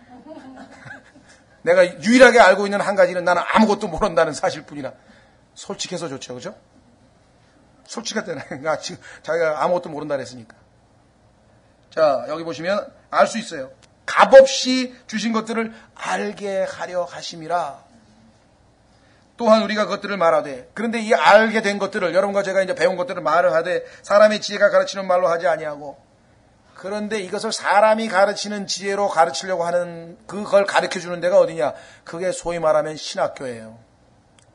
내가 유일하게 알고 있는 한 가지는 나는 아무것도 모른다는 사실뿐이라. 솔직해서 좋죠. 그죠? 솔직하다니까 지금 자기가 아무것도 모른다 그랬으니까. 자, 여기 보시면 알 수 있어요. 값없이 주신 것들을 알게 하려 하심이라. 또한 우리가 그것들을 말하되, 그런데 이 알게 된 것들을 여러분과 제가 이제 배운 것들을 말을 하되 사람의 지혜가 가르치는 말로 하지 아니하고, 그런데 이것을 사람이 가르치는 지혜로 가르치려고 하는 그걸 가르쳐주는 데가 어디냐? 그게 소위 말하면 신학교예요.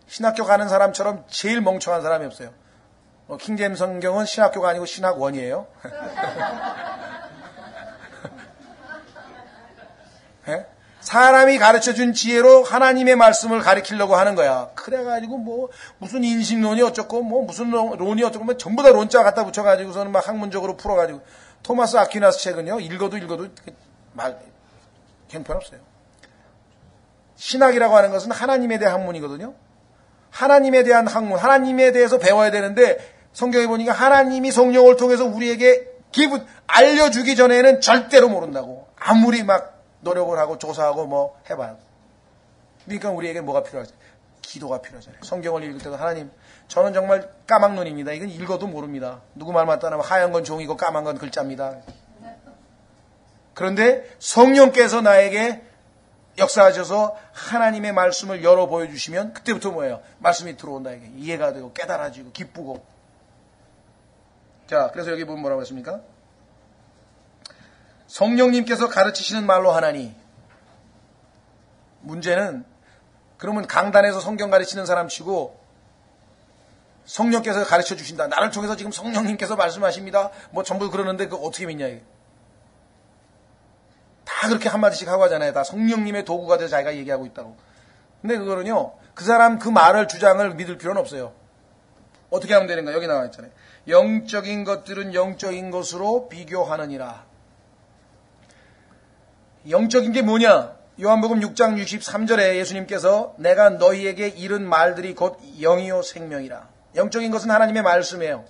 신학교 가는 사람처럼 제일 멍청한 사람이 없어요. 킹제임 성경은 신학교가 아니고 신학원이에요. 네? 사람이 가르쳐준 지혜로 하나님의 말씀을 가르치려고 하는 거야. 그래가지고 뭐 무슨 인식론이 어쩌고 뭐 무슨 론이 어쩌고 뭐 전부 다 론자 갖다 붙여가지고서는 막 학문적으로 풀어가지고. 토마스 아퀴나스 책은요, 읽어도 말 형편없어요. 신학이라고 하는 것은 하나님에 대한 학문이거든요. 하나님에 대한 학문, 하나님에 대해서 배워야 되는데 성경에 보니까 하나님이 성령을 통해서 우리에게 알려주기 전에는 절대로 모른다고. 아무리 막 노력을 하고 조사하고 뭐 해봐요. 그러니까 우리에게 뭐가 필요하지? 기도가 필요하잖아요. 성경을 읽을 때도 하나님, 저는 정말 까막눈입니다. 이건 읽어도 모릅니다. 누구 말만 따르면 하얀 건 종이고 까만 건 글자입니다. 그런데 성령께서 나에게 역사하셔서 하나님의 말씀을 열어 보여주시면 그때부터 뭐예요? 말씀이 들어온다. 이게 이해가 되고 깨달아지고 기쁘고. 자, 그래서 여기 보면 뭐라고 했습니까? 성령님께서 가르치시는 말로 하나니. 문제는 그러면 강단에서 성경 가르치는 사람 치고 성령께서 가르쳐 주신다. 나를 통해서 지금 성령님께서 말씀하십니다. 뭐 전부 그러는데 그거 어떻게 믿냐 이게. 다 그렇게 한마디씩 하고 하잖아요. 다 성령님의 도구가 돼서 자기가 얘기하고 있다고. 근데 그거는요. 그 사람 그 말을 주장을 믿을 필요는 없어요. 어떻게 하면 되는가? 여기 나와 있잖아요. 영적인 것들은 영적인 것으로 비교하느니라. 영적인 게 뭐냐? 요한복음 6장 63절에 예수님께서 내가 너희에게 이른 말들이 곧 영이요 생명이라. 영적인 것은 하나님의 말씀이에요.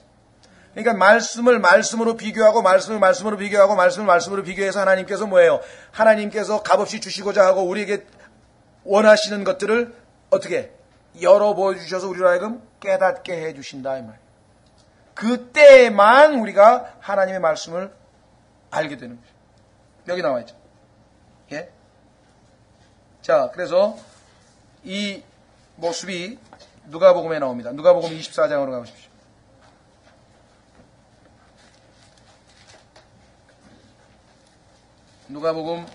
그러니까 말씀을 말씀으로 비교하고 말씀을 말씀으로 비교하고 말씀을 말씀으로 비교해서 하나님께서 뭐예요? 하나님께서 값없이 주시고자 하고 우리에게 원하시는 것들을 어떻게 열어 보여주셔서 우리로 하여금 깨닫게 해주신다 이 말. 그때만 우리가 하나님의 말씀을 알게 되는 거죠. 여기 나와 있죠. 예? 자, 그래서 이 모습이 누가복음에 나옵니다. 누가복음 24장으로 가보십시오. 누가복음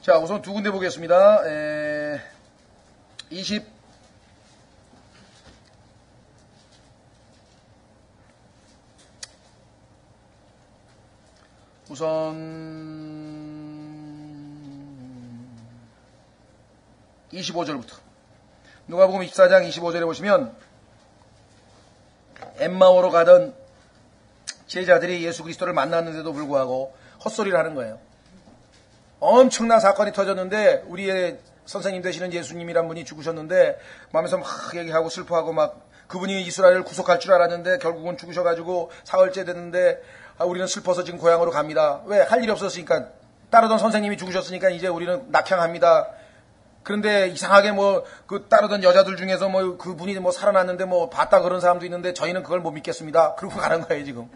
'자, 우선 두 군데 보겠습니다. 20 우선 25절부터 누가복음 24장 25절에 보시면 엠마오로 가던 제자들이 예수 그리스도를 만났는데도 불구하고 헛소리를 하는 거예요. 엄청난 사건이 터졌는데 우리의 선생님 되시는 예수님이란 분이 죽으셨는데 마음에서 막 얘기하고 슬퍼하고 막 그분이 이스라엘을 구속할 줄 알았는데 결국은 죽으셔가지고 사흘째 됐는데 우리는 슬퍼서 지금 고향으로 갑니다. 왜? 할 일이 없었으니까. 따르던 선생님이 죽으셨으니까 이제 우리는 낙향합니다. 그런데 이상하게 그 따르던 여자들 중에서 그분이 살아났는데 봤다 그런 사람도 있는데 저희는 그걸 못 믿겠습니다. 그러고 가는 거예요, 지금.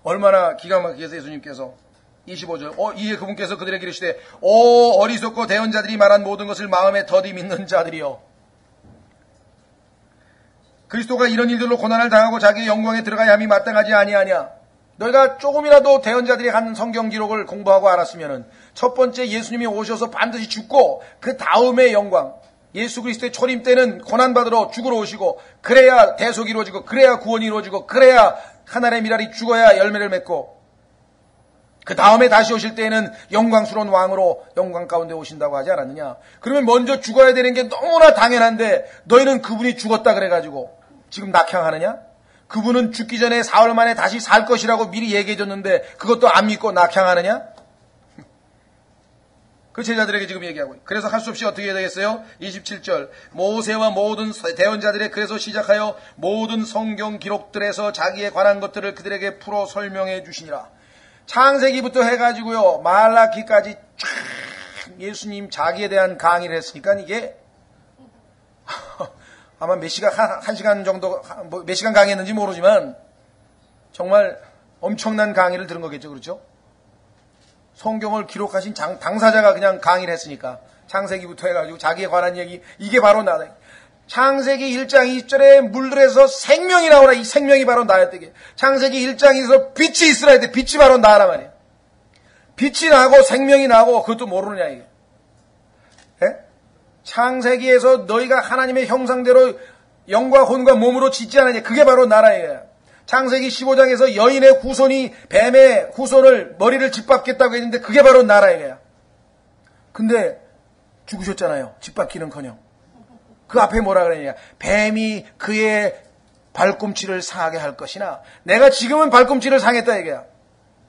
얼마나 기가 막히게 해서 예수님께서. 25절. 이에 그분께서 그들에게 이르시되, 오, 어리석고 대언자들이 말한 모든 것을 마음에 더디 믿는 자들이여. 그리스도가 이런 일들로 고난을 당하고 자기의 영광에 들어가야 함이 마땅하지 아니하냐. 너희가 조금이라도 대언자들이 한 성경 기록을 공부하고 알았으면은 첫 번째 예수님이 오셔서 반드시 죽고 그 다음에 영광, 예수 그리스도의 초림 때는 고난받으러 죽으러 오시고 그래야 대속이 이루어지고 그래야 구원이 이루어지고 그래야 하나님의 미랄이 죽어야 열매를 맺고 그 다음에 다시 오실 때에는 영광스러운 왕으로 영광 가운데 오신다고 하지 않았느냐. 그러면 먼저 죽어야 되는 게 너무나 당연한데 너희는 그분이 죽었다 그래가지고 지금 낙향하느냐? 그분은 죽기 전에 사흘 만에 다시 살 것이라고 미리 얘기해줬는데 그것도 안 믿고 낙향하느냐? 그 제자들에게 지금 얘기하고 있어요. 그래서 할 수 없이 어떻게 해야 되겠어요? 27절. 모세와 모든 대언자들의 그래서 시작하여 모든 성경 기록들에서 자기에 관한 것들을 그들에게 풀어 설명해 주시니라. 창세기부터 해가지고요 말라기까지 쫙 예수님 자기에 대한 강의를 했으니까 이게 아마 몇 시간, 한 시간 정도, 몇 시간 강의했는지 모르지만, 정말 엄청난 강의를 들은 거겠죠, 그렇죠? 성경을 기록하신 당사자가 그냥 강의를 했으니까, 창세기부터 해가지고 자기에 관한 얘기, 이게 바로 나다. 창세기 1장 2절에 물들에서 생명이 나오라, 이 생명이 바로 나였대게. 창세기 1장 2절에서 빛이 있으라 했대, 빛이 바로 나란 말이에요. 빛이 나고 생명이 나고, 그것도 모르느냐, 이게. 예? 창세기에서 너희가 하나님의 형상대로 영과 혼과 몸으로 짓지 않았냐. 그게 바로 나라예요. 창세기 15장에서 여인의 후손이 뱀의 후손을 머리를 짓밟겠다고 했는데 그게 바로 나라예요. 근데 죽으셨잖아요. 짓밟기는커녕. 그 앞에 뭐라 그러냐. 뱀이 그의 발꿈치를 상하게 할 것이나 내가 지금은 발꿈치를 상했다 얘기야.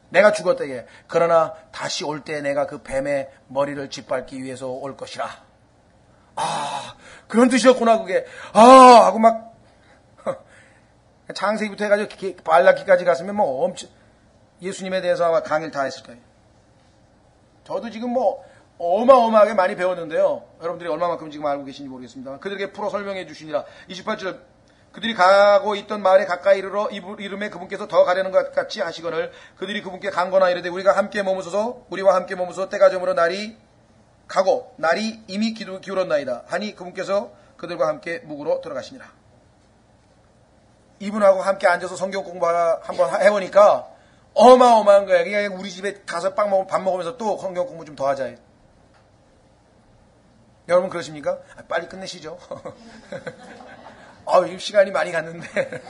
내가 죽었다 얘기야. 그러나 다시 올 때 내가 그 뱀의 머리를 짓밟기 위해서 올 것이라. 그런 뜻이었구나, 그게. 하고 막, 창세기부터 해가지고 말라기까지 갔으면 엄청, 예수님에 대해서 아마 강의를 다 했을 거예요. 저도 지금 어마어마하게 많이 배웠는데요. 여러분들이 얼마만큼 지금 알고 계신지 모르겠습니다. 그들에게 풀어 설명해 주시니라. 28절. 그들이 가고 있던 마을에 가까이 이름에 그분께서 더 가려는 것 같이 하시거늘 그들이 그분께 간거나 이르되 우리와 함께 머무소서 때가 저물어 날이 가고 날이 이미 기울었나이다 하니 그분께서 그들과 함께 묵으로 들어가시니라. 이분하고 함께 앉아서 성경 공부 한번 해보니까 어마어마한 거야. 그냥 우리 집에 가서 밥 먹으면서 또 성경 공부 좀 더 하자. 여러분 그러십니까? 빨리 끝내시죠. 지금 시간이 많이 갔는데.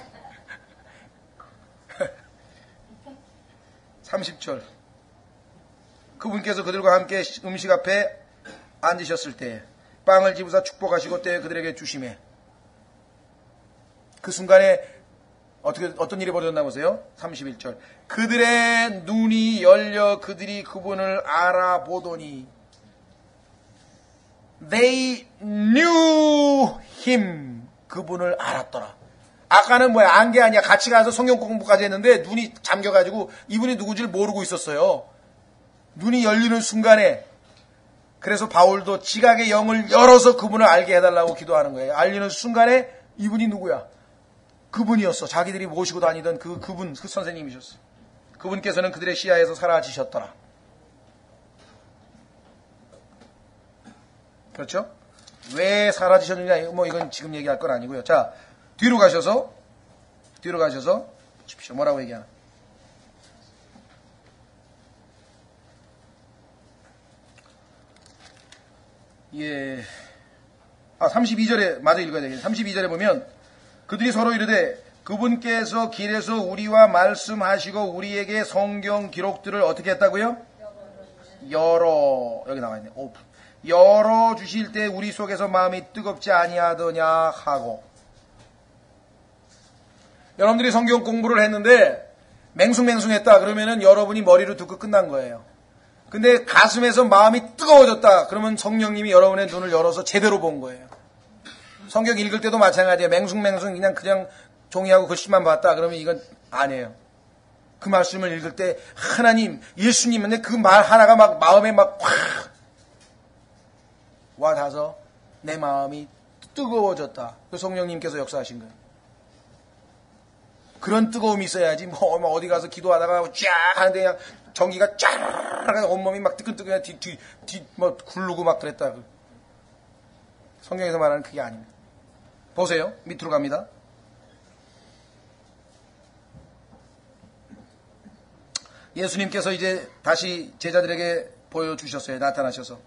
30절. 그분께서 그들과 함께 음식 앞에 앉으셨을 때 빵을 집으사 축복하시고 떼어 그들에게 주시매. 그 순간에 어떤 일이 벌어졌나 보세요. 31절. 그들의 눈이 열려 그들이 그분을 알아보더니 They knew him. 그분을 알았더라. 아까는 안 게 아니야. 같이 가서 성경 공부까지 했는데 눈이 잠겨가지고 이분이 누군지를 모르고 있었어요. 눈이 열리는 순간에 그래서 바울도 지각의 영을 열어서 그분을 알게 해달라고 기도하는 거예요. 알리는 순간에 이분이 누구야? 그분이었어. 자기들이 모시고 다니던 그 선생님이셨어. 그분께서는 그들의 시야에서 사라지셨더라. 그렇죠? 왜 사라지셨느냐, 뭐 이건 지금 얘기할 건 아니고요. 자, 뒤로 가셔서 보십시오. 뭐라고 얘기하나. 예. 32절에 마저 읽어야 되겠네요. 32절에 보면 그들이 서로 이르되 그분께서 길에서 우리와 말씀하시고 우리에게 성경 기록들을 어떻게 했다고요? 여기 나와 있네. 오픈. 열어 주실 때 우리 속에서 마음이 뜨겁지 아니하더냐 하고. 여러분들이 성경 공부를 했는데 맹숭맹숭했다 그러면은 여러분이 머리로 듣고 끝난 거예요. 근데 가슴에서 마음이 뜨거워졌다 그러면 성령님이 여러분의 눈을 열어서 제대로 본 거예요. 성경 읽을 때도 마찬가지예요. 맹숭맹숭 그냥 종이하고 글씨만 봤다 그러면 이건 아니에요. 그 말씀을 읽을 때 하나님, 예수님은 그 말 하나가 막 마음에 막 확 와닿아서 내 마음이 뜨거워졌다. 그 성령님께서 역사하신 거예요. 그런 뜨거움이 있어야지 뭐 어디 가서 기도하다가 쫙 하는데 그냥 전기가 쫙 온몸이 막 뜨끈뜨끈해 뭐 굴르고 막 그랬다. 성경에서 말하는 그게 아닙니다. 보세요. 밑으로 갑니다. 예수님께서 이제 다시 제자들에게 보여주셨어요. 나타나셔서.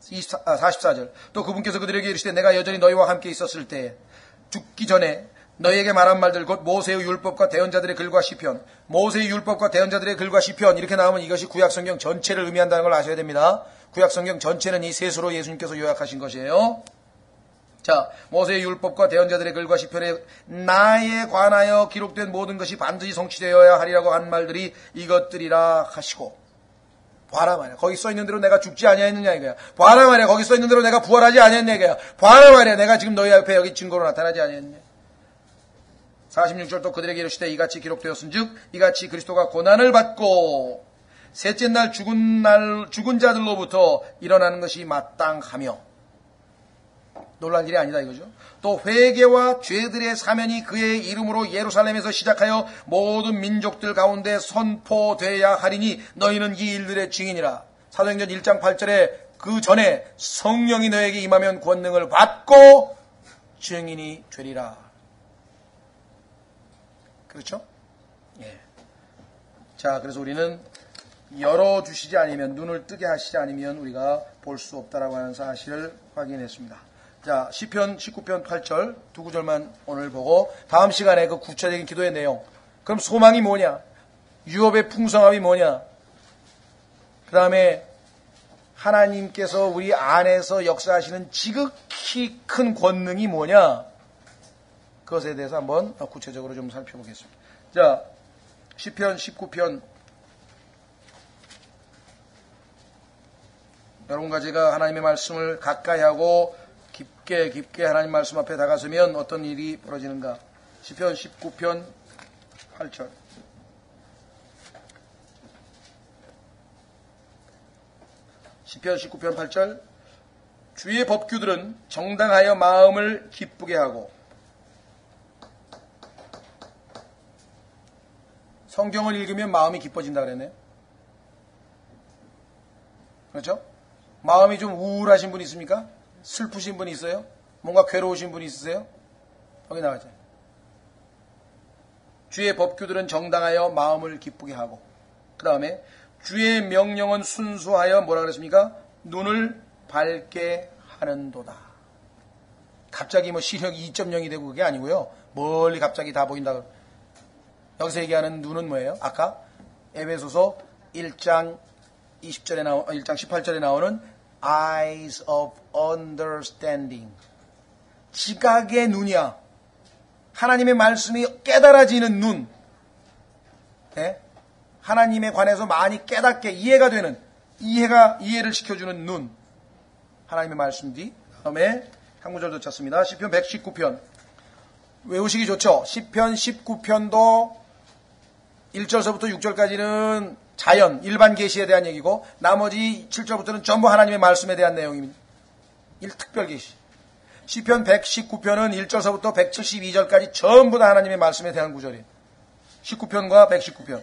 44절. 또 그분께서 그들에게 이르시되 내가 여전히 너희와 함께 있었을 때 죽기 전에 너희에게 말한 말들 곧 모세의 율법과 대언자들의 글과 시편, 모세의 율법과 대언자들의 글과 시편 이렇게 나오면 이것이 구약성경 전체를 의미한다는 걸 아셔야 됩니다. 구약성경 전체는 이 셋으로 예수님께서 요약하신 것이에요. 자, 모세의 율법과 대언자들의 글과 시편에 나에 관하여 기록된 모든 것이 반드시 성취되어야 하리라고 한 말들이 이것들이라 하시고. 봐라 말이야. 거기 써있는 대로 내가 죽지 아니하였느냐 이거야. 봐라 말이야. 거기 써있는 대로 내가 부활하지 아니하였느냐 이거야. 봐라 말이야. 내가 지금 너희 앞에 여기 증거로 나타나지 아니하였느냐. 46절 또 그들에게 이르시되 이같이 기록되었은즉 이같이 그리스도가 고난을 받고 셋째 날 죽은 자들로부터 일어나는 것이 마땅하며. 놀랄 일이 아니다 이거죠. 또 회개와 죄들의 사면이 그의 이름으로 예루살렘에서 시작하여 모든 민족들 가운데 선포돼야 하리니 너희는 이 일들의 증인이라. 사도행전 1장 8절에 그 전에 성령이 너에게 임하면 권능을 받고 증인이 되리라. 그렇죠? 예. 자, 그래서 우리는 열어주시지 않으면, 눈을 뜨게 하시지 않으면 우리가 볼 수 없다라고 하는 사실을 확인했습니다. 자, 시편 19편 8절 두 구절만 오늘 보고 다음 시간에 그 구체적인 기도의 내용. 그럼 소망이 뭐냐? 유업의 풍성함이 뭐냐? 그 다음에 하나님께서 우리 안에서 역사하시는 지극히 큰 권능이 뭐냐? 그것에 대해서 한번 구체적으로 좀 살펴보겠습니다. 자, 시편 19편. 여러분과 제가 하나님의 말씀을 가까이 하고 깊게 하나님 말씀 앞에 다가서면 어떤 일이 벌어지는가. 시편 19편 8절. 시편 19편 8절. 주의 법규들은 정당하여 마음을 기쁘게 하고. 성경을 읽으면 마음이 기뻐진다 그랬네. 그렇죠? 마음이 좀 우울하신 분 있습니까? 슬프신 분이 있어요? 뭔가 괴로우신 분이 있으세요? 거기 나가죠. 주의 법규들은 정당하여 마음을 기쁘게 하고, 그 다음에 주의 명령은 순수하여 뭐라 그랬습니까? 눈을 밝게 하는도다. 갑자기 뭐 시력이 2.0이 되고 그게 아니고요. 멀리 갑자기 다 보인다. 여기서 얘기하는 눈은 뭐예요? 아까 에베소서 1장 18절에 나오는 eyes of understanding. 지각의 눈이야. 하나님의 말씀이 깨달아지는 눈. 네? 하나님에 관해서 많이 깨닫게 이해가 되는, 이해를 시켜주는 눈. 하나님의 말씀 뒤. 다음에 한 구절도 찾습니다. 시편 119편. 외우시기 좋죠? 시편 19편도 1절서부터 6절까지는 자연, 일반 계시에 대한 얘기고 나머지 7절부터는 전부 하나님의 말씀에 대한 내용입니다. 특별 계시. 시편 119편은 1절서부터 172절까지 전부 다 하나님의 말씀에 대한 구절이에요. 19편과 119편.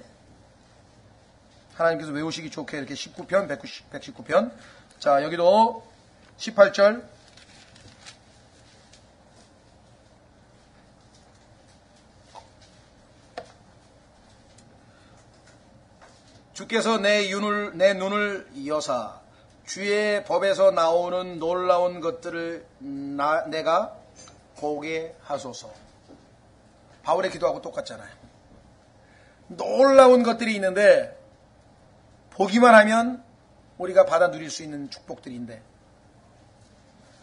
하나님께서 외우시기 좋게 이렇게 19편, 119편. 자, 여기도 18절. 주께서 내 눈을 여사 주의 법에서 나오는 놀라운 것들을 내가 보게 하소서. 바울의 기도하고 똑같잖아요. 놀라운 것들이 있는데 보기만 하면 우리가 받아 누릴 수 있는 축복들인데,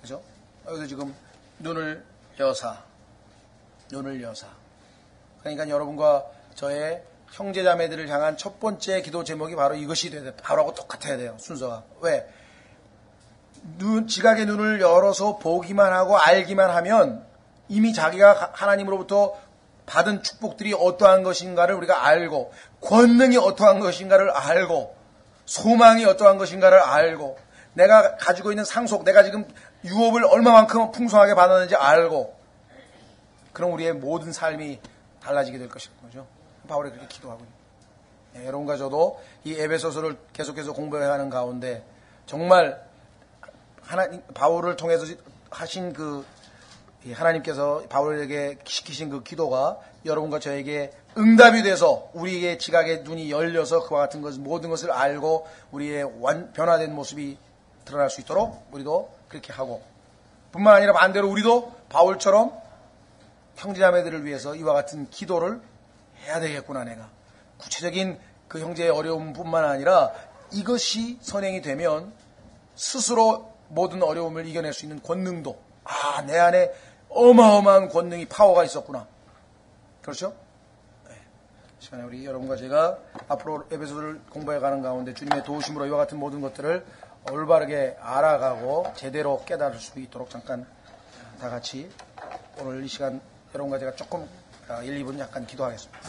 그죠? 여기서 지금 눈을 여사. 그러니까 여러분과 저의 형제자매들을 향한 첫 번째 기도 제목이 바로 이것이 돼야 돼. 바로하고 똑같아야 돼요. 순서가. 왜? 지각의 눈을 열어서 보기만 하고 알기만 하면 이미 자기가 하나님으로부터 받은 축복들이 어떠한 것인가를 우리가 알고, 권능이 어떠한 것인가를 알고, 소망이 어떠한 것인가를 알고, 내가 가지고 있는 상속, 내가 지금 유업을 얼마만큼 풍성하게 받았는지 알고, 그럼 우리의 모든 삶이 달라지게 될 것인 거죠. 바울이 그렇게 기도하고 있습니다. 여러분과 저도 이 에베소서를 계속해서 공부해가는 가운데 정말 바울을 통해서 하신 하나님께서 바울에게 시키신 그 기도가 여러분과 저에게 응답이 돼서 우리의 지각의 눈이 열려서 그와 같은 모든 것을 알고 우리의 변화된 모습이 드러날 수 있도록 우리도 그렇게 하고, 뿐만 아니라 반대로 우리도 바울처럼 형제자매들을 위해서 이와 같은 기도를 해야 되겠구나. 내가 구체적인 그 형제의 어려움뿐만 아니라 이것이 선행이 되면 스스로 모든 어려움을 이겨낼 수 있는 권능도, 내 안에 어마어마한 권능이, 파워가 있었구나. 그렇죠? 네. 시간에 우리 여러분과 제가 앞으로 에베소서를 공부해가는 가운데 주님의 도우심으로 이와 같은 모든 것들을 올바르게 알아가고 제대로 깨달을 수 있도록 잠깐 다 같이 오늘 이 시간 여러분과 제가 조금 1, 2분 약간 기도하겠습니다.